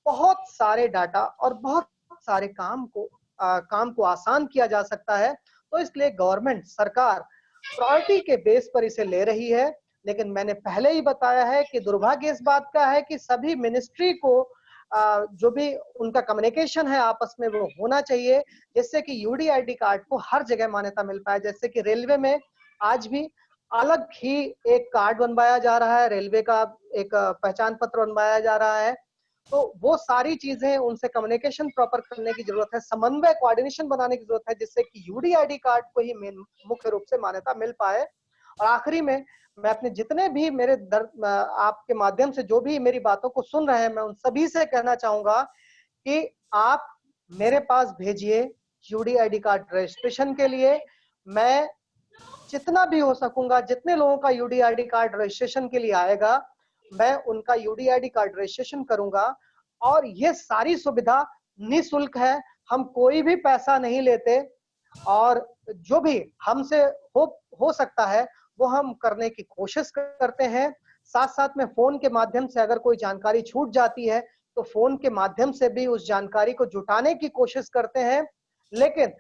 बहुत सारे डाटा और बहुत सारे काम को आसान किया जा सकता है। तो इसलिए गवर्नमेंट सरकार प्रायोरिटी के बेस पर इसे ले रही है। लेकिन मैंने पहले ही बताया है कि दुर्भाग्य इस बात का है कि सभी मिनिस्ट्री को जो भी उनका कम्युनिकेशन है आपस में वो होना चाहिए, जिससे कि यूडीआईडी कार्ड को हर जगह मान्यता मिल पाए। जैसे कि रेलवे में आज भी अलग ही एक कार्ड बनवाया जा रहा है, रेलवे का एक पहचान पत्र बनवाया जा रहा है। तो वो सारी चीजें उनसे कम्युनिकेशन प्रॉपर करने की जरूरत है, समन्वय कोऑर्डिनेशन बनाने की जरूरत है, जिससे कि यूडीआईडी कार्ड को ही मुख्य रूप से मान्यता मिल पाए। और आखिरी में मैं अपने जितने भी मेरे आपके माध्यम से जो भी मेरी बातों को सुन रहे हैं, मैं उन सभी से कहना चाहूंगा कि आप मेरे पास भेजिए यूडीआईडी कार्ड रजिस्ट्रेशन के लिए। मैं जितना भी हो सकूंगा, जितने लोगों का यूडीआईडी कार्ड रजिस्ट्रेशन के लिए आएगा, मैं उनका यूडीआईडी कार्ड रजिस्ट्रेशन करूंगा। और ये सारी सुविधा निःशुल्क है, हम कोई भी पैसा नहीं लेते, और जो भी हमसे हो सकता है वो हम करने की कोशिश करते हैं। साथ साथ में फोन के माध्यम से अगर कोई जानकारी छूट जाती है तो फोन के माध्यम से भी उस जानकारी को जुटाने की कोशिश करते हैं। लेकिन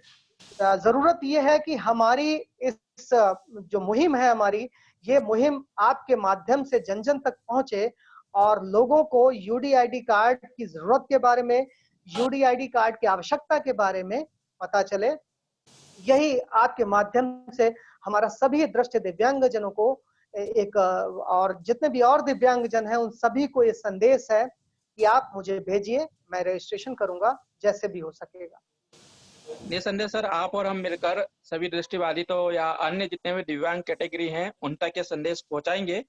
जरूरत यह है कि हमारी इस जो मुहिम है हमारी, ये मुहिम आपके माध्यम से जन जन तक पहुंचे और लोगों को यूडीआईडी कार्ड की जरूरत के बारे में, यूडीआईडी कार्ड की आवश्यकता के बारे में पता चले। यही आपके माध्यम से हमारा सभी दृष्ट दिव्यांग जनों को एक और जितने भी और दिव्यांग जन हैं उन सभी को ये संदेश है कि आप मुझे भेजिए, मैं रजिस्ट्रेशन करूंगा जैसे भी हो सकेगा। निसंदेह सर, आप और हम मिलकर सभी दृष्टिबाधितों या अन्य जितने भी दिव्यांग कैटेगरी हैं उन तक ये संदेश पहुंचाएंगे।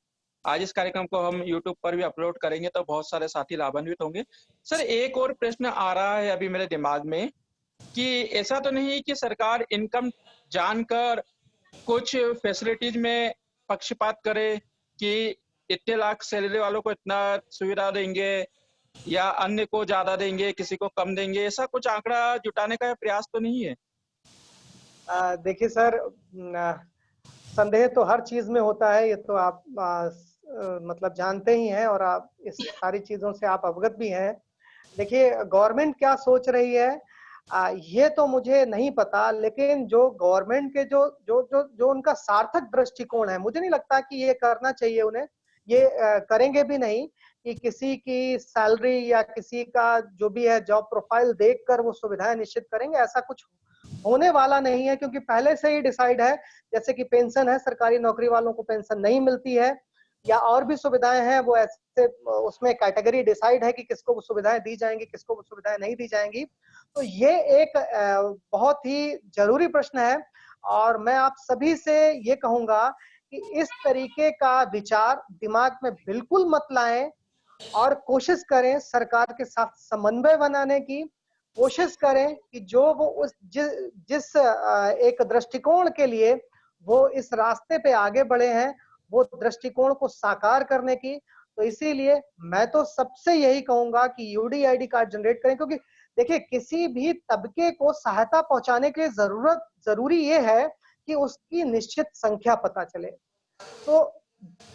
आज इस कार्यक्रम को हम YouTube पर भी अपलोड करेंगे तो बहुत सारे साथी लाभान्वित होंगे। सर, एक और प्रश्न आ रहा है अभी मेरे दिमाग में कि ऐसा तो नहीं कि सरकार इनकम जानकर कुछ फैसिलिटीज में पक्षपात करे कि इतने लाख सैलरी वालों को इतना सुविधा देंगे या अन्य को ज्यादा देंगे, किसी को कम देंगे, ऐसा कुछ आंकड़ा जुटाने का प्रयास तो नहीं है? देखिए सर, संदेह तो हर चीज में होता है, ये तो आप मतलब जानते ही हैं और आप इस सारी चीजों से आप अवगत भी हैं। देखिए गवर्नमेंट क्या सोच रही है ये तो मुझे नहीं पता, लेकिन जो गवर्नमेंट के जो जो जो जो उनका सार्थक दृष्टिकोण है, मुझे नहीं लगता कि ये करना चाहिए उन्हें। ये करेंगे भी नहीं कि किसी की सैलरी या किसी का जो भी है जॉब प्रोफाइल देखकर वो सुविधाएं निश्चित करेंगे, ऐसा कुछ होने वाला नहीं है। क्योंकि पहले से ही डिसाइड है, जैसे कि पेंशन है, सरकारी नौकरी वालों को पेंशन नहीं मिलती है या और भी सुविधाएं हैं, वो ऐसे उसमें कैटेगरी डिसाइड है कि किसको वो सुविधाएं दी जाएंगी, किसको वो सुविधाएं नहीं दी जाएंगी। तो ये एक बहुत ही जरूरी प्रश्न है और मैं आप सभी से ये कहूंगा कि इस तरीके का विचार दिमाग में बिल्कुल मत लाएं और कोशिश करें सरकार के साथ समन्वय बनाने की। कोशिश करें कि जो वो उस जिस एक दृष्टिकोण के लिए वो इस रास्ते पे आगे बढ़े हैं, वो दृष्टिकोण को साकार करने की। तो इसीलिए मैं तो सबसे यही कहूंगा कि यूडीआईडी कार्ड जनरेट करें, क्योंकि देखिए किसी भी तबके को सहायता पहुंचाने के लिए जरूरी ये है कि उसकी निश्चित संख्या पता चले। तो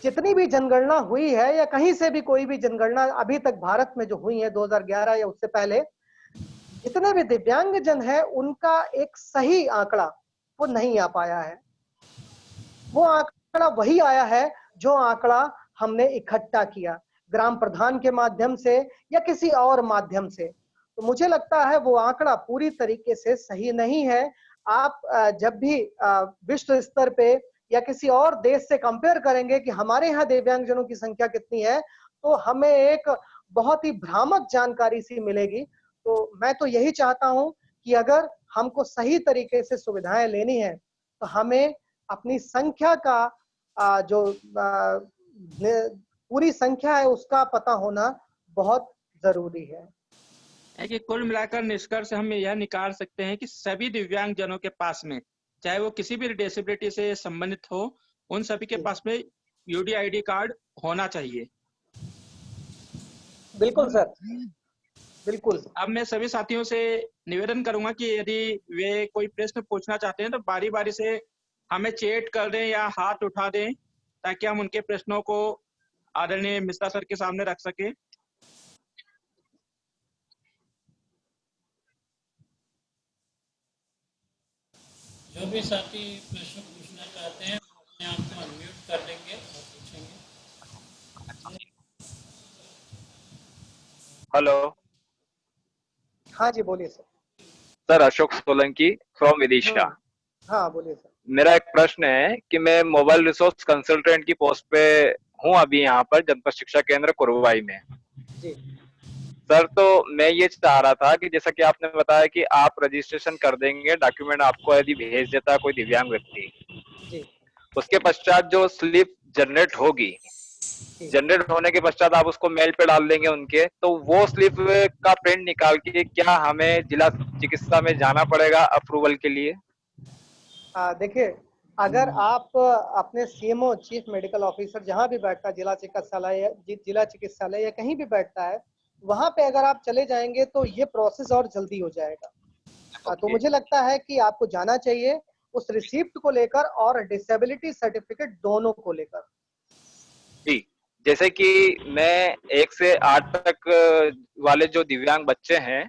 जितनी भी जनगणना हुई है या कहीं से भी कोई भी जनगणना अभी तक भारत में जो हुई है 2011 या उससे पहले, जितने भी दिव्यांग जन है उनका एक सही आंकड़ा वो नहीं आ पाया है। वो आंकड़ा वही आया है जो आंकड़ा हमने इकट्ठा किया ग्राम प्रधान के माध्यम से या किसी और माध्यम से। तो मुझे लगता है वो आंकड़ा पूरी तरीके से सही नहीं है। आप जब भी विश्व स्तर पे या किसी और देश से कंपेयर करेंगे कि हमारे यहाँ दिव्यांगजनों की संख्या कितनी है, तो हमें एक बहुत ही भ्रामक जानकारी सी मिलेगी। तो मैं तो यही चाहता हूं कि अगर हमको सही तरीके से सुविधाएं लेनी है तो हमें अपनी संख्या का जो पूरी संख्या है उसका पता होना बहुत जरूरी है। कि कुल मिलाकर निष्कर्ष हम यह निकाल सकते हैं कि सभी दिव्यांग जनों के पास में, चाहे वो किसी भी डिसेबिलिटी से संबंधित हो, उन सभी के पास में यूडीआईडी कार्ड होना चाहिए। बिल्कुल सर, बिल्कुल। अब मैं सभी साथियों से निवेदन करूंगा कि यदि वे कोई प्रश्न पूछना चाहते हैं तो बारी बारी से हमें चैट कर दें या हाथ उठा दें, ताकि हम उनके प्रश्नों को आदरणीय मिश्रा सर के सामने रख सके। जो भी साथी प्रश्न पूछना चाहते हैं अपने आप को अनम्यूट कर लेंगे और पूछेंगे। हेलो। हाँ जी बोलिए sir. Sir Ashok Solanki from Vidisha. हाँ बोलिए सर। मेरा एक प्रश्न है कि मैं मोबाइल रिसोर्स कंसल्टेंट की पोस्ट पे हूँ अभी यहाँ पर जनपद शिक्षा केंद्र कुरवाई में। जी सर, तो मैं ये चाह रहा था कि जैसा कि आपने बताया कि आप रजिस्ट्रेशन कर देंगे, डॉक्यूमेंट आपको यदि भेज देता है कोई दिव्यांग व्यक्ति, जी उसके पश्चात जो स्लिप जनरेट होगी, जनरेट होने के पश्चात आप उसको मेल पे डाल देंगे उनके, तो वो स्लिप का प्रिंट निकाल के क्या हमें जिला चिकित्सा में जाना पड़ेगा अप्रूवल के लिए? देखिए, अगर आप अपने सीएमओ चीफ मेडिकल ऑफिसर जहां भी बैठता है, जिला चिकित्सालय या कहीं भी बैठता है, वहां पे अगर आप चले जाएंगे तो ये प्रोसेस और जल्दी हो जाएगा। तो मुझे लगता है कि आपको जाना चाहिए उस रिसिप्ट को लेकर और डिसेबिलिटी सर्टिफिकेट दोनों को लेकर। जी, जैसे कि मैं 1 से 8 तक वाले जो दिव्यांग बच्चे हैं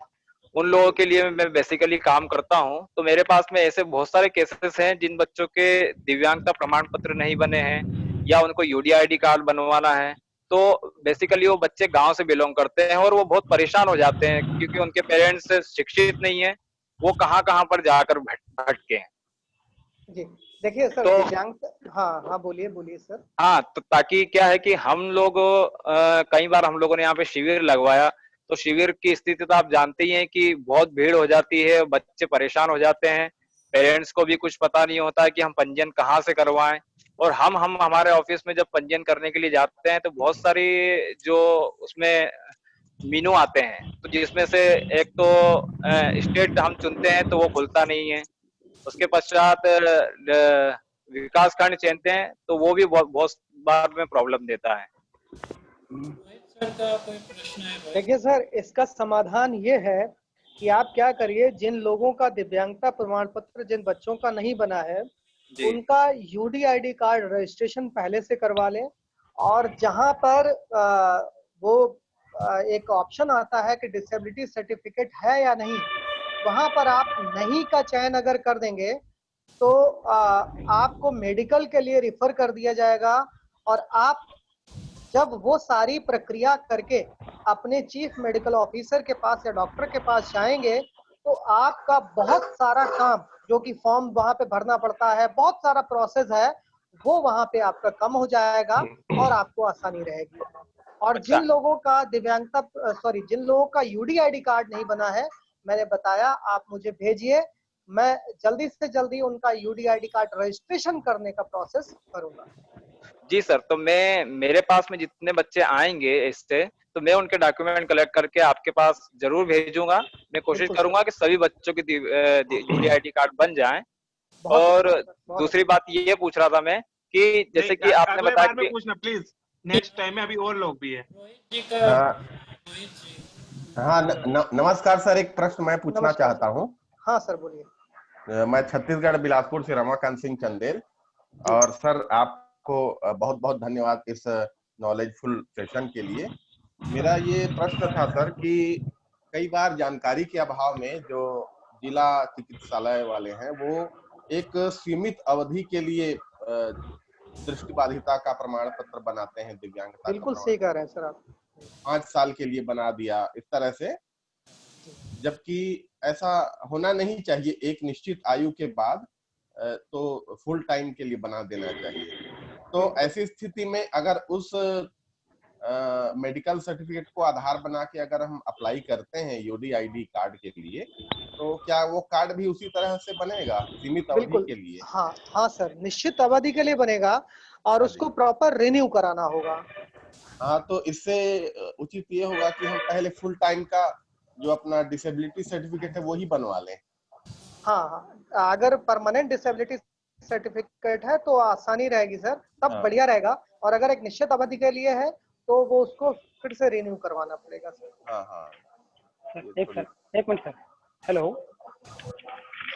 उन लोगों के लिए मैं बेसिकली काम करता हूं, तो मेरे पास में ऐसे बहुत सारे केसेस हैं जिन बच्चों के दिव्यांगता प्रमाण पत्र नहीं बने हैं या उनको यूडीआईडी कार्ड बनवाना है। तो बेसिकली वो बच्चे गांव से बिलोंग करते हैं और वो बहुत परेशान हो जाते हैं क्योंकि उनके पेरेंट्स शिक्षित नहीं है, वो कहाँ पर जाकर भटके हैं। जी देखिए सर, तो दिव्यांग, हाँ बोलिए बोलिए सर। हाँ, तो ताकि क्या है कि हम लोग कई बार हम लोगों ने यहाँ पे शिविर लगवाया, तो शिविर की स्थिति तो आप जानते ही हैं कि बहुत भीड़ हो जाती है, बच्चे परेशान हो जाते हैं, पेरेंट्स को भी कुछ पता नहीं होता है कि हम पंजीयन कहाँ से करवाएं। और हम हमारे ऑफिस में जब पंजीयन करने के लिए जाते हैं तो बहुत सारी जो उसमें मीनू आते हैं, तो जिसमें से एक तो स्टेट हम चुनते हैं तो वो खुलता नहीं है, उसके पश्चात विकास खंड चुनते हैं तो वो भी बहुत बार में प्रॉब्लम देता है। सर का कोई प्रश्न है? देखिए सर, इसका समाधान ये है कि आप क्या करिए, जिन लोगों का दिव्यांगता प्रमाण पत्र जिन बच्चों का नहीं बना है उनका यूडीआईडी कार्ड रजिस्ट्रेशन पहले से करवा लें, और जहां पर वो एक ऑप्शन आता है कि डिसेबिलिटी सर्टिफिकेट है या नहीं, वहां पर आप नहीं का चयन अगर कर देंगे तो आपको मेडिकल के लिए रिफर कर दिया जाएगा, और आप जब वो सारी प्रक्रिया करके अपने चीफ मेडिकल ऑफिसर के पास या डॉक्टर के पास जाएंगे तो आपका बहुत सारा काम, जो कि फॉर्म वहां पे भरना पड़ता है, बहुत सारा प्रोसेस है, वो वहां पे आपका कम हो जाएगा और आपको आसानी रहेगी। और जिन लोगों का जिन लोगों का यूडीआईडी कार्ड नहीं बना है, मैंने बताया, आप मुझे भेजिए, मैं जल्दी से जल्दी उनका यूडीआईडी कार्ड रजिस्ट्रेशन करने का प्रोसेस करूंगा। जी सर, तो मेरे पास में जितने बच्चे आएंगे इससे, तो मैं उनके डॉक्यूमेंट कलेक्ट करके आपके पास जरूर भेजूंगा। मैं कोशिश करूंगा कि सभी बच्चों की यूडीआईडी कार्ड बन जाएं। और दूसरी बात ये पूछ रहा था मैं कि जैसे कि आपने बताया कि पूछना प्लीज, नेक्स्ट टाइम में अभी और लोग भी है। रोहित जी का, हाँ रोहित जी। हाँ, नमस्कार सर, एक प्रश्न मैं पूछना नमस्कार। चाहता हूँ। हाँ सर बोलिए। मैं छत्तीसगढ़ बिलासपुर से रमाकांत सिंह चंदेल। और सर आपको बहुत बहुत धन्यवाद इस नॉलेजफुल सेशन के लिए। मेरा ये प्रश्न था सर कि कई बार जानकारी के अभाव में जो जिला चिकित्सालय वाले हैं वो एक सीमित अवधि के लिए दृष्टिबाधिता का प्रमाण पत्र बनाते हैं, दिव्यांगता का बिल्कुल प्रमाण सही कह पत्र रहे हैं सर आप। 5 साल के लिए बना दिया इस तरह से, जबकि ऐसा होना नहीं चाहिए। एक निश्चित आयु के बाद तो फुल टाइम के लिए बना देना चाहिए। तो ऐसी स्थिति में अगर उस मेडिकल सर्टिफिकेट को आधार बना के अगर हम अप्लाई करते हैं यूडीआईडी कार्ड के लिए, तो क्या वो कार्ड भी उसी तरह से बनेगा सीमित अवधि बिल्कुल के लिए? हाँ हाँ सर, निश्चित अवधि के लिए बनेगा और हाँ उसको जी। प्रॉपर रिन्यू कराना होगा। हाँ, तो इससे उचित ये होगा कि हम पहले फुल टाइम का जो अपना डिसेबिलिटी सर्टिफिकेट है वो ही बनवा लें। हाँ हाँ, अगर परमानेंट डिसेबिलिटी सर्टिफिकेट है तो आसानी रहेगी सर, तब हाँ। बढ़िया रहेगा। और अगर एक निश्चित अवधि के लिए है तो वो उसको फिर से रिन्यू करवाना पड़ेगा सर। हाँ हाँ, एक मिनट सर। हेलो।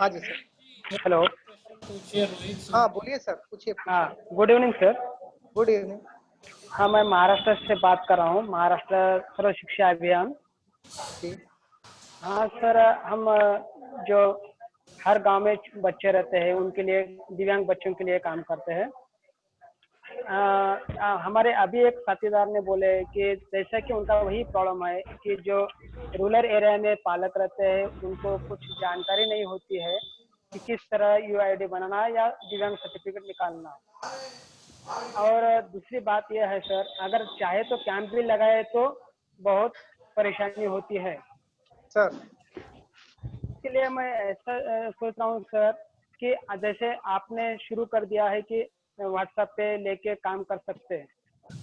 हाँ जी सर। हेलो। पूछिए रोहित जी। हाँ बोलिए सर, पूछिए। हाँ, good evening sir. Good evening. हाँ, मैं महाराष्ट्र से बात कर रहा हूँ, महाराष्ट्र सर्व शिक्षा अभियान। जी। हाँ सर, हम जो हर गांव में बच्चे रहते हैं उनके लिए, दिव्यांग बच्चों के लिए काम करते हैं। हमारे अभी एक साथीदार ने बोले कि जैसा कि उनका वही प्रॉब्लम है कि जो रूरल एरिया में पालक रहते हैं उनको कुछ जानकारी नहीं होती है कि किस तरह यूआईडी बनाना या दिव्यांग सर्टिफिकेट निकालना। और दूसरी बात यह है सर, अगर चाहे तो कैंप भी लगाए तो बहुत परेशानी होती है सर। इसके लिए मैं ऐसा सोच रहा हूँ सर कि जैसे आपने शुरू कर दिया है कि व्हाट्सएप पे लेके काम कर सकते हैं,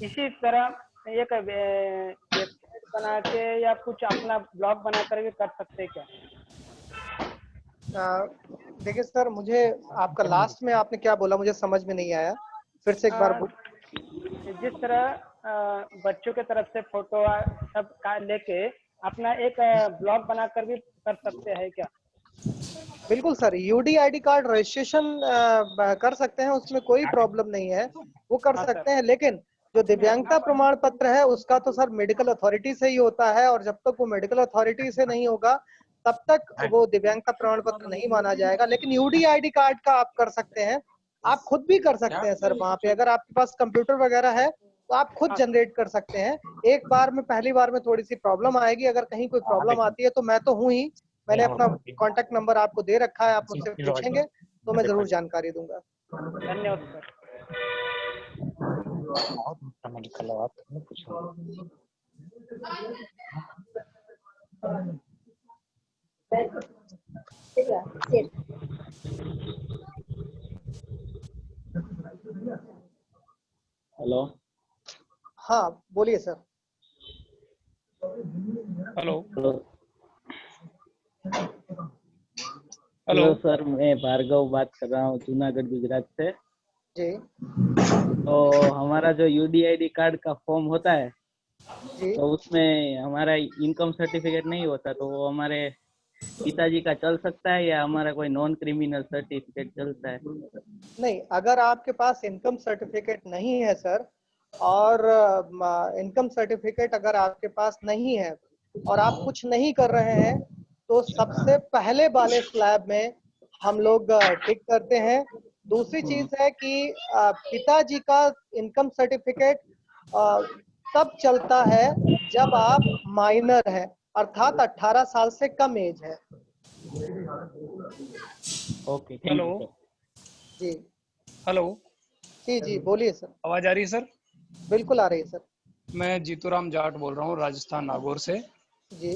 इसी तरह एक वेबसाइट बना के या कुछ अपना ब्लॉग बना कर भी कर सकते हैं क्या? देखिए सर, मुझे आपका लास्ट में आपने क्या बोला मुझे समझ में नहीं आया, फिर से एक बार। जिस तरह बच्चों के तरफ से फोटो सब का लेके अपना एक ब्लॉग बनाकर भी कर सकते हैं क्या? बिल्कुल सर, यूडीआईडी कार्ड रजिस्ट्रेशन कर सकते हैं, उसमें कोई प्रॉब्लम नहीं है, वो कर सकते हैं। लेकिन जो दिव्यांगता प्रमाण पत्र है उसका तो सर मेडिकल अथॉरिटी से ही होता है, और जब तक वो मेडिकल अथॉरिटी से नहीं होगा तब तक वो दिव्यांगता प्रमाण पत्र नहीं माना जाएगा। लेकिन यूडीआईडी कार्ड का आप कर सकते हैं, आप खुद भी कर सकते हैं सर। वहाँ पे अगर आपके पास कंप्यूटर वगैरह है तो आप खुद जनरेट कर सकते हैं। एक बार में, पहली बार में थोड़ी सी प्रॉब्लम आएगी, अगर कहीं कोई प्रॉब्लम आती है तो मैं तो हूँ ही, मैंने अपना कांटेक्ट नंबर आपको दे रखा है, आप मुझसे पूछेंगे तो मैं जरूर जानकारी दूंगा। धन्यवाद सर। हेलो। हाँ बोलिए सर। हेलो। हेलो सर, मैं भार्गव बात कर रहा हूँ जूनागढ़ गुजरात से जी। तो हमारा जो यूडीआईडी कार्ड का फॉर्म होता है जी। तो उसमें हमारा इनकम सर्टिफिकेट नहीं होता, तो वो हमारे पिताजी का चल सकता है या हमारा कोई नॉन क्रिमिनल सर्टिफिकेट चलता है? नहीं, अगर आपके पास इनकम सर्टिफिकेट नहीं है सर, और इनकम सर्टिफिकेट अगर आपके पास नहीं है और आप कुछ नहीं कर रहे हैं तो सबसे पहले वाले स्लैब में हम लोग टिक करते हैं। दूसरी चीज है कि पिताजी का इनकम सर्टिफिकेट तब चलता है जब आप माइनर हैं, अर्थात 18 साल से कम एज है। Okay, thank you sir. जी। हेलो। जी जी बोलिए सर। आवाज आ रही है सर? बिल्कुल आ रही है सर। मैं जीतूराम जाट बोल रहा हूँ, राजस्थान नागौर से। जी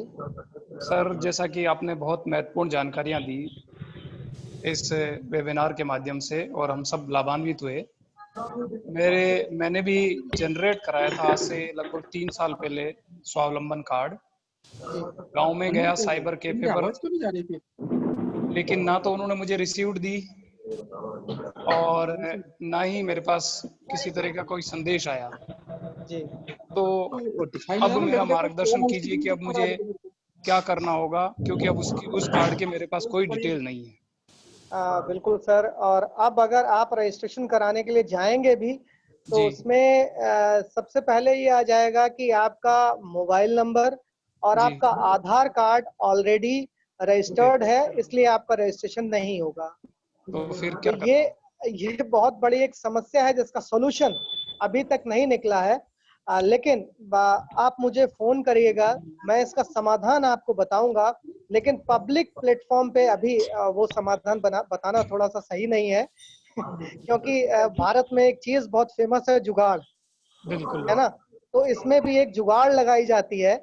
सर, जैसा कि आपने बहुत महत्वपूर्ण जानकारियां दी इस वेबिनार के माध्यम से और हम सब लाभान्वित हुए। मैंने भी जनरेट कराया था आज से लगभग 3 साल पहले स्वावलंबन कार्ड। गांव में गया साइबर कैफे पर, लेकिन ना तो उन्होंने मुझे रिसीव्ड दी और ना ही मेरे पास किसी तरह का कोई संदेश आया। जी। तो अब मेरा मार्गदर्शन कीजिए कि अब मुझे क्या करना होगा, क्योंकि अब उस कार्ड के मेरे पास कोई डिटेल नहीं है। बिल्कुल सर, और अब अगर आप रजिस्ट्रेशन कराने के लिए जाएंगे भी तो जी उसमें सबसे पहले ये आ जाएगा कि आपका मोबाइल नंबर और जी आपका आधार कार्ड ऑलरेडी रजिस्टर्ड है, इसलिए आपका रजिस्ट्रेशन नहीं होगा। तो फिर तो क्या कर ये बहुत बड़ी एक समस्या है जिसका सॉल्यूशन अभी तक नहीं निकला है। लेकिन आप मुझे फोन करिएगा, मैं इसका समाधान आपको बताऊंगा, लेकिन पब्लिक प्लेटफॉर्म पे अभी वो समाधान बताना थोड़ा सा सही नहीं है क्योंकि भारत में एक चीज बहुत फेमस है, जुगाड़, बिल्कुल है ना? तो इसमें भी एक जुगाड़ लगाई जाती है।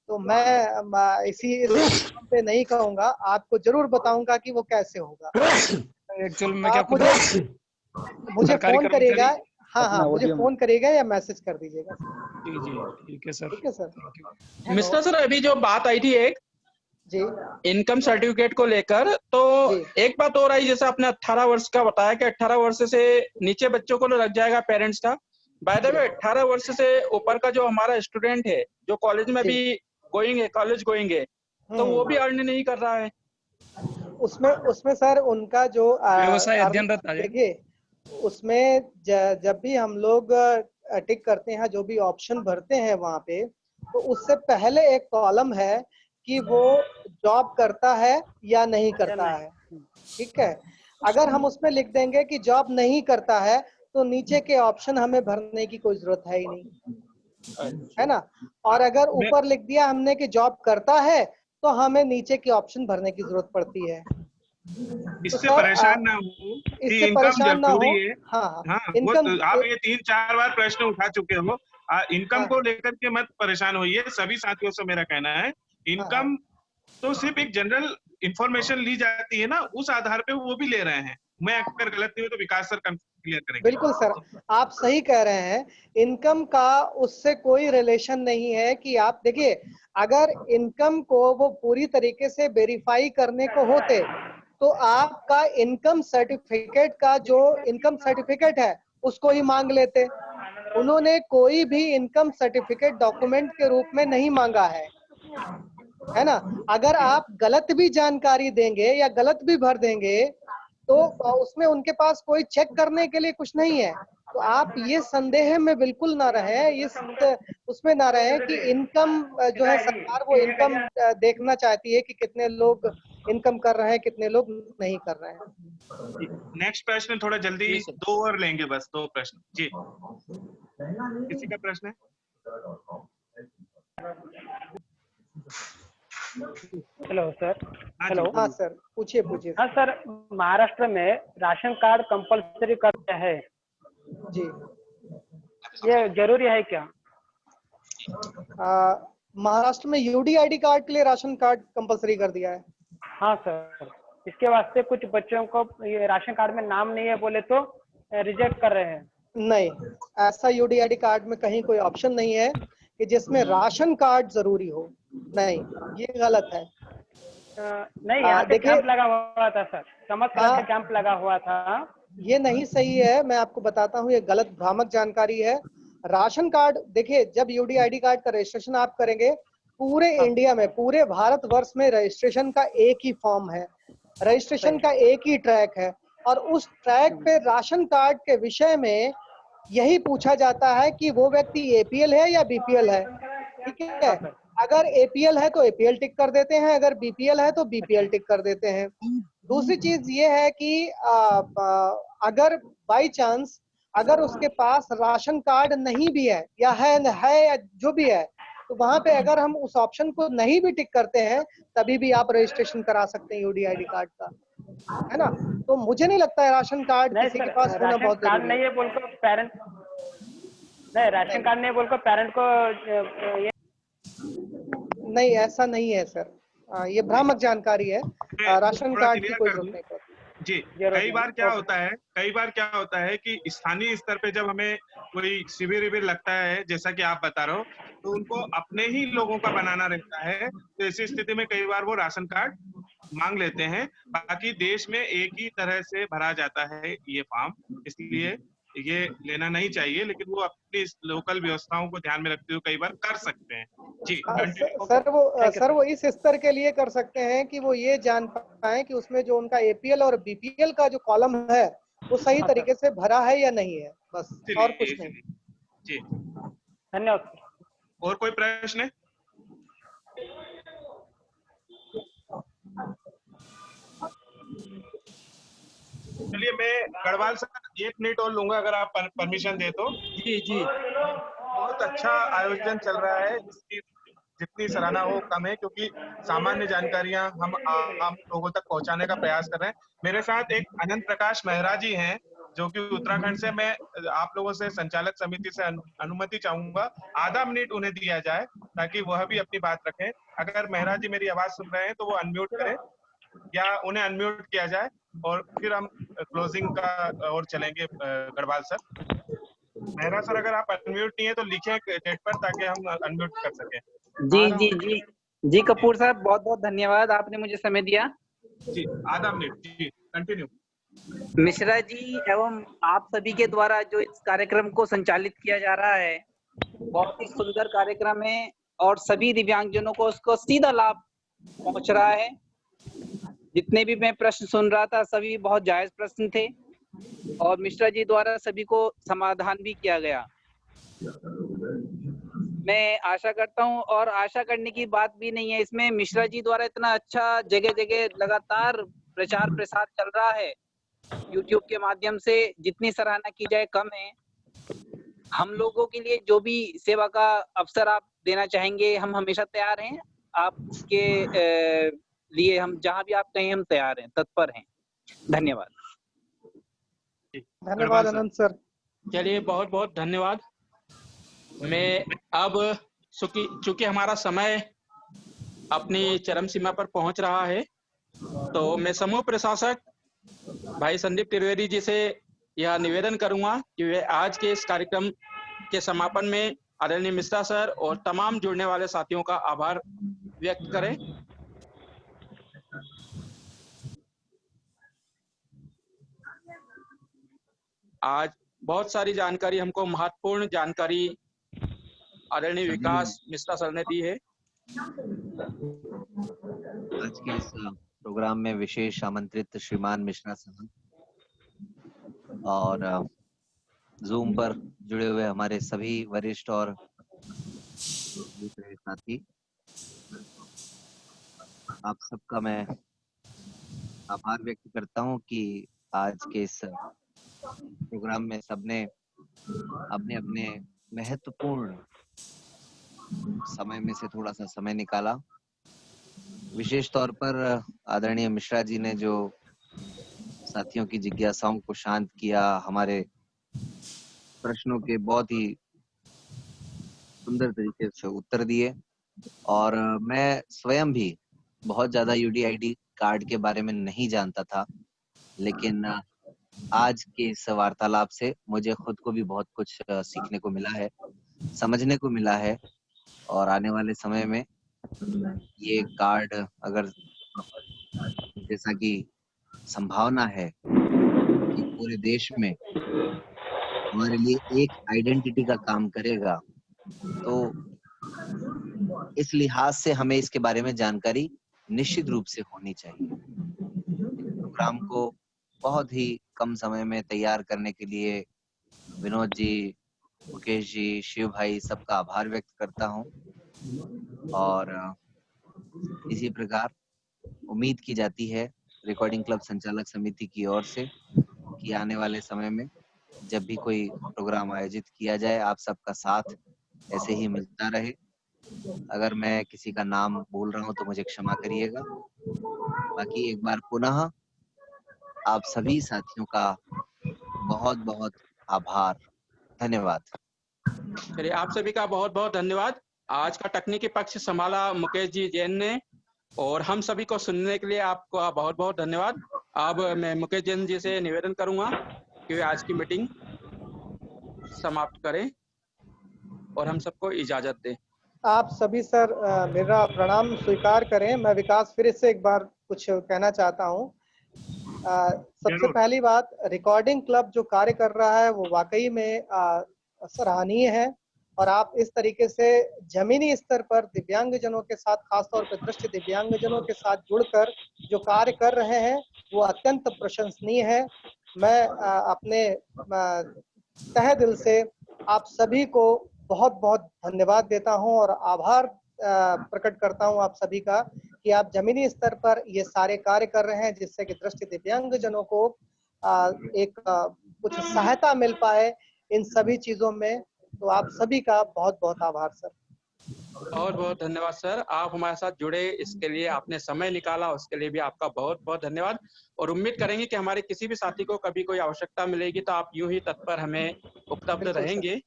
तो मैं इस प्लेटफॉर्म पे नहीं कहूंगा, आपको जरूर बताऊंगा कि वो कैसे होगा। एक्चुअल में क्या आप खुद मुझे सरकारी फोन करिएगा। कर्मचारी। हाँ अपना हाँ, मुझे ऑडियो फोन करिएगा या मैसेज कर दीजिएगा। जी जी ठीक है सर, ठीक है sir. Thank you. Hello mister sir, अभी जो बात आई थी एक जी इनकम सर्टिफिकेट को लेकर, तो जी एक बात और आई, जैसे आपने 18 वर्ष का बताया कि 18 वर्ष से नीचे बच्चों को लग जाएगा पेरेंट्स का। बाय द जी वे 18 वर्ष से ऊपर का जो हमारा स्टूडेंट है, जो कॉलेज में जी। भी गोइंग है, कॉलेज गोइंग है, तो वो भी अर्न नहीं कर रहा है। उसमें उसमें सर उनका जो व्यवसाय अध्ययनरत आ जाएगा। देखिए, उसमें जब भी हम लोग टिक करते हैं, जो भी ऑप्शन भरते हैं वहां पे, तो उससे पहले एक कॉलम है कि वो जॉब करता है या नहीं करता है। ठीक है, अगर हम उसमें लिख देंगे कि जॉब नहीं करता है तो नीचे के ऑप्शन हमें भरने की कोई जरूरत है ही नहीं, है ना? और अगर मैं ऊपर लिख दिया हमने कि जॉब करता है तो हमें नीचे की ऑप्शन भरने की जरूरत पड़ती है। तो इससे सर परेशान ना हो कि इससे इनकम परेशान ना हो। जरूरी है। हाँ हाँ, हाँ, वो इनकम। तो आप ये 3-4 बार प्रश्न उठा चुके हो। इनकम हाँ को लेकर के मत परेशान होइए, सभी साथियों से मेरा कहना है। हाँ हाँ, इनकम तो सिर्फ एक जनरल इंफॉर्मेशन ली जाती है ना, उस आधार पे वो भी ले रहे हैं। मैं अगर गलत नहीं हूँ तो विकास सर क्लियर करेंगे। बिल्कुल सर, आप सही कह रहे हैं। इनकम का उससे कोई रिलेशन नहीं है कि आप देखिए, अगर इनकम को वो पूरी तरीके से वेरीफाई करने को होते तो आपका इनकम सर्टिफिकेट का जो इनकम सर्टिफिकेट है उसको ही मांग लेते। उन्होंने कोई भी इनकम सर्टिफिकेट डॉक्यूमेंट के रूप में नहीं मांगा है ना? अगर आप गलत भी जानकारी देंगे या गलत भी भर देंगे तो उसमें उनके पास कोई चेक करने के लिए कुछ नहीं है। तो आप ये संदेह में बिल्कुल ना रहें, इस उसमें ना रहें कि इनकम जो है, सरकार वो इनकम देखना चाहती है कि कितने लोग इनकम कर रहे हैं, कितने लोग नहीं कर रहे हैं। नेक्स्ट प्रश्न थोड़ा जल्दी, जी सर। 2 और लेंगे, बस 2 प्रश्न जी। किसी का प्रश्न है? Hello sir. हाँ हेलो। जी, हाँ बोलिए। सर, पूछिए पूछिए हाँ सर। सर, महाराष्ट्र में राशन कार्ड कंपलसरी करते हैं, जी, ये जरूरी है क्या? महाराष्ट्र में यूडीआईडी कार्ड के लिए राशन कार्ड कंपलसरी कर दिया है। हाँ सर, इसके वास्ते कुछ बच्चों को ये राशन कार्ड में नाम नहीं है बोले तो रिजेक्ट कर रहे हैं। नहीं, ऐसा यूडीआईडी कार्ड में कहीं कोई ऑप्शन नहीं है कि जिसमें राशन कार्ड जरूरी हो। नहीं, ये गलत है। नहीं, यहाँ पे देखिए, कैंप लगा हुआ था सर, समझ हाँ, कैंप लगा हुआ था। ये नहीं सही है, मैं आपको बताता हूँ, ये गलत भ्रामक जानकारी है। राशन कार्ड देखिए, जब यूडीआईडी कार्ड का रजिस्ट्रेशन आप करेंगे, पूरे इंडिया में, पूरे भारतवर्ष में रजिस्ट्रेशन का एक ही फॉर्म है, रजिस्ट्रेशन का एक ही ट्रैक है, और उस ट्रैक पे राशन कार्ड के विषय में यही पूछा जाता है कि वो व्यक्ति एपीएल है या बीपीएल है। ठीक है, अगर एपीएल है तो एपीएल टिक कर देते हैं, अगर बीपीएल है तो बीपीएल टिक कर देते हैं। दूसरी चीज ये है कि अगर बाई चांस अगर उसके पास राशन कार्ड नहीं भी है या या जो भी है, तो वहां पे अगर हम उस ऑप्शन को नहीं भी टिक करते हैं तभी भी आप रजिस्ट्रेशन करा सकते हैं यूडीआईडी कार्ड का, है ना? तो मुझे नहीं लगता है राशन कार्ड नहीं किसी सर, के पास होना राशन बहुत कार्ड जरूरी नहीं है। है बोलकर पेरेंट, नहीं राशन कार्ड नहीं बोलकर पेरेंट को ये नहीं, ऐसा नहीं है सर, ये भ्रामक जानकारी है। राशन थोड़ा कार्ड की क्लियर कोई कर जरूरत दूं नहीं पड़ती। जी। जरूरत कई नहीं। बार क्या होता है, कई बार क्या होता है कि स्थानीय स्तर पे जब हमें कोई शिविर विविर लगता है, जैसा कि आप बता रहे हो, तो उनको अपने ही लोगों का बनाना रहता है। तो ऐसी स्थिति में कई बार वो राशन कार्ड मांग लेते हैं। बाकी देश में एक ही तरह से भरा जाता है ये फॉर्म, इसलिए ये लेना नहीं चाहिए, लेकिन वो अपनी लोकल व्यवस्थाओं को ध्यान में रखते हुए कई बार कर सकते हैं। जी कंटिन्यू। सर वो इस स्तर के लिए कर सकते हैं कि वो ये जान पाए कि उसमें जो उनका एपीएल और बीपीएल का जो कॉलम है वो सही तरीके से भरा है या नहीं है, बस और कुछ नहीं। जी धन्यवाद। और कोई प्रश्न है? चलिए मैं गढ़वाल सर 1 मिनट और लूंगा अगर आप परमिशन दे तो। जी बहुत अच्छा आयोजन चल रहा है, इसकी जितनी सराहना हो कम है, क्योंकि सामान्य जानकारियां हम आम लोगों तक पहुंचाने का प्रयास कर रहे हैं। मेरे साथ एक अनंत प्रकाश मेहरा जी हैं जो कि उत्तराखंड से। मैं आप लोगों से संचालक समिति से अनुमति चाहूंगा, आधा मिनट उन्हें दिया जाए ताकि वह भी अपनी बात रखें। अगर मेहरा जी मेरी आवाज सुन रहे हैं तो वो अनम्यूट करें या उन्हें अनम्यूट किया जाए, और फिर हम क्लोजिंग का और चलेंगे। गढ़वाल सर, मेहरा सर अगर आप अनम्यूट नहीं है तो लिखें चैट पर ताकि हम अनम्यूट कर सकें। जी कपूर साहब, बहुत बहुत धन्यवाद, आपने मुझे समय दिया। जी आधा मिनट, जी कंटिन्यू। मिश्रा जी एवं आप सभी के द्वारा जो इस कार्यक्रम को संचालित किया जा रहा है, बहुत ही सुंदर कार्यक्रम है और सभी दिव्यांगजनों को उसको सीधा लाभ पहुंच रहा है। जितने भी मैं प्रश्न सुन रहा था सभी बहुत जायज प्रश्न थे और मिश्रा जी द्वारा सभी को समाधान भी किया गया। मैं आशा करता हूं, और आशा करने की बात भी नहीं है इसमें, मिश्रा जी द्वारा इतना अच्छा जगह जगह लगातार प्रचार प्रसार चल रहा है YouTube के माध्यम से, जितनी सराहना की जाए कम है। हम लोगों के लिए जो भी सेवा का अवसर आप देना चाहेंगे हम हमेशा तैयार हैं। आपके लिए हम जहां भी आप कहें हम तैयार हैं, तत्पर हैं। धन्यवाद। धन्यवाद अनंत सर। चलिए बहुत बहुत धन्यवाद। मैं अब चूंकि हमारा समय अपनी चरम सीमा पर पहुंच रहा है, तो मैं समूह प्रशासक भाई संदीप त्रिवेदी जी से यह निवेदन करूंगा कि वे आज के इस कार्यक्रम के समापन में आदरणीय मिश्रा सर और तमाम जुड़ने वाले साथियों का आभार व्यक्त करें। आज बहुत सारी जानकारी, हमको महत्वपूर्ण जानकारी आदरणीय विकास मिश्रा सर ने दी है। आज के इस प्रोग्राम में विशेष आमंत्रित श्रीमान मिश्रा साहब और जूम पर जुड़े हुए हमारे सभी वरिष्ठ और दूसरे साथी, आप सबका मैं आभार व्यक्त करता हूं कि आज के इस प्रोग्राम में सबने अपने अपने महत्वपूर्ण समय में से थोड़ा सा समय निकाला। विशेष तौर पर आदरणीय मिश्रा जी ने जो साथियों की जिज्ञासाओं को शांत किया, हमारे प्रश्नों के बहुत ही सुंदर तरीके से उत्तर दिए, और मैं स्वयं भी बहुत ज्यादा यूडीआईडी कार्ड के बारे में नहीं जानता था, लेकिन आज के इस वार्तालाप से मुझे खुद को भी बहुत कुछ सीखने को मिला है, समझने को मिला है, और आने वाले समय में ये कार्ड अगर जैसा कि संभावना है कि पूरे देश में हमारे लिए एक आइडेंटिटी का काम करेगा, तो इस लिहाज से हमें इसके बारे में जानकारी निश्चित रूप से होनी चाहिए। प्रोग्राम को बहुत ही कम समय में तैयार करने के लिए विनोद जी, मुकेश जी, शिव भाई, सबका आभार व्यक्त करता हूं, और इसी प्रकार उम्मीद की जाती है रिकॉर्डिंग क्लब संचालक समिति की ओर से कि आने वाले समय में जब भी कोई प्रोग्राम आयोजित किया जाए आप सबका साथ ऐसे ही मिलता रहे। अगर मैं किसी का नाम बोल रहा हूं तो मुझे क्षमा करिएगा। बाकी एक बार पुनः आप सभी साथियों का बहुत बहुत आभार, धन्यवाद। चलिए आप सभी का बहुत बहुत धन्यवाद। आज का तकनीकी पक्ष संभाला मुकेश जी जैन ने, और हम सभी को सुनने के लिए आपका बहुत बहुत धन्यवाद। अब मैं मुकेश जैन जी से निवेदन करूंगा कि वे आज की मीटिंग समाप्त करें और हम सबको इजाजत दें। आप सभी सर मेरा प्रणाम स्वीकार करें। मैं विकास फिर से एक बार कुछ कहना चाहता हूं सबसे जरूर। पहली बात, रिकॉर्डिंग क्लब जो कार्य कर रहा है वो वाकई में सराहनीय है। और आप इस तरीके से जमीनी स्तर पर दिव्यांगजनों के साथ, खासतौर पर दृष्टि दिव्यांगजनों के साथ जुड़कर जो कार्य कर रहे हैं वो अत्यंत प्रशंसनीय है। मैं अपने तहे दिल से आप सभी को बहुत बहुत धन्यवाद देता हूं और आभार प्रकट करता हूं आप सभी का कि आप जमीनी स्तर पर ये सारे कार्य कर रहे हैं, जिससे कि दृष्टि दिव्यांगजनों को एक कुछ सहायता मिल पाए इन सभी चीजों में। तो आप सभी का बहुत बहुत आभार सर। बहुत बहुत धन्यवाद सर, आप हमारे साथ जुड़े, इसके लिए आपने समय निकाला, उसके लिए भी आपका बहुत बहुत धन्यवाद। और उम्मीद करेंगे कि हमारे किसी भी साथी को कभी कोई आवश्यकता मिलेगी तो आप यूं ही तत्पर हमें उपलब्ध बिल्कुल सर। रहेंगे।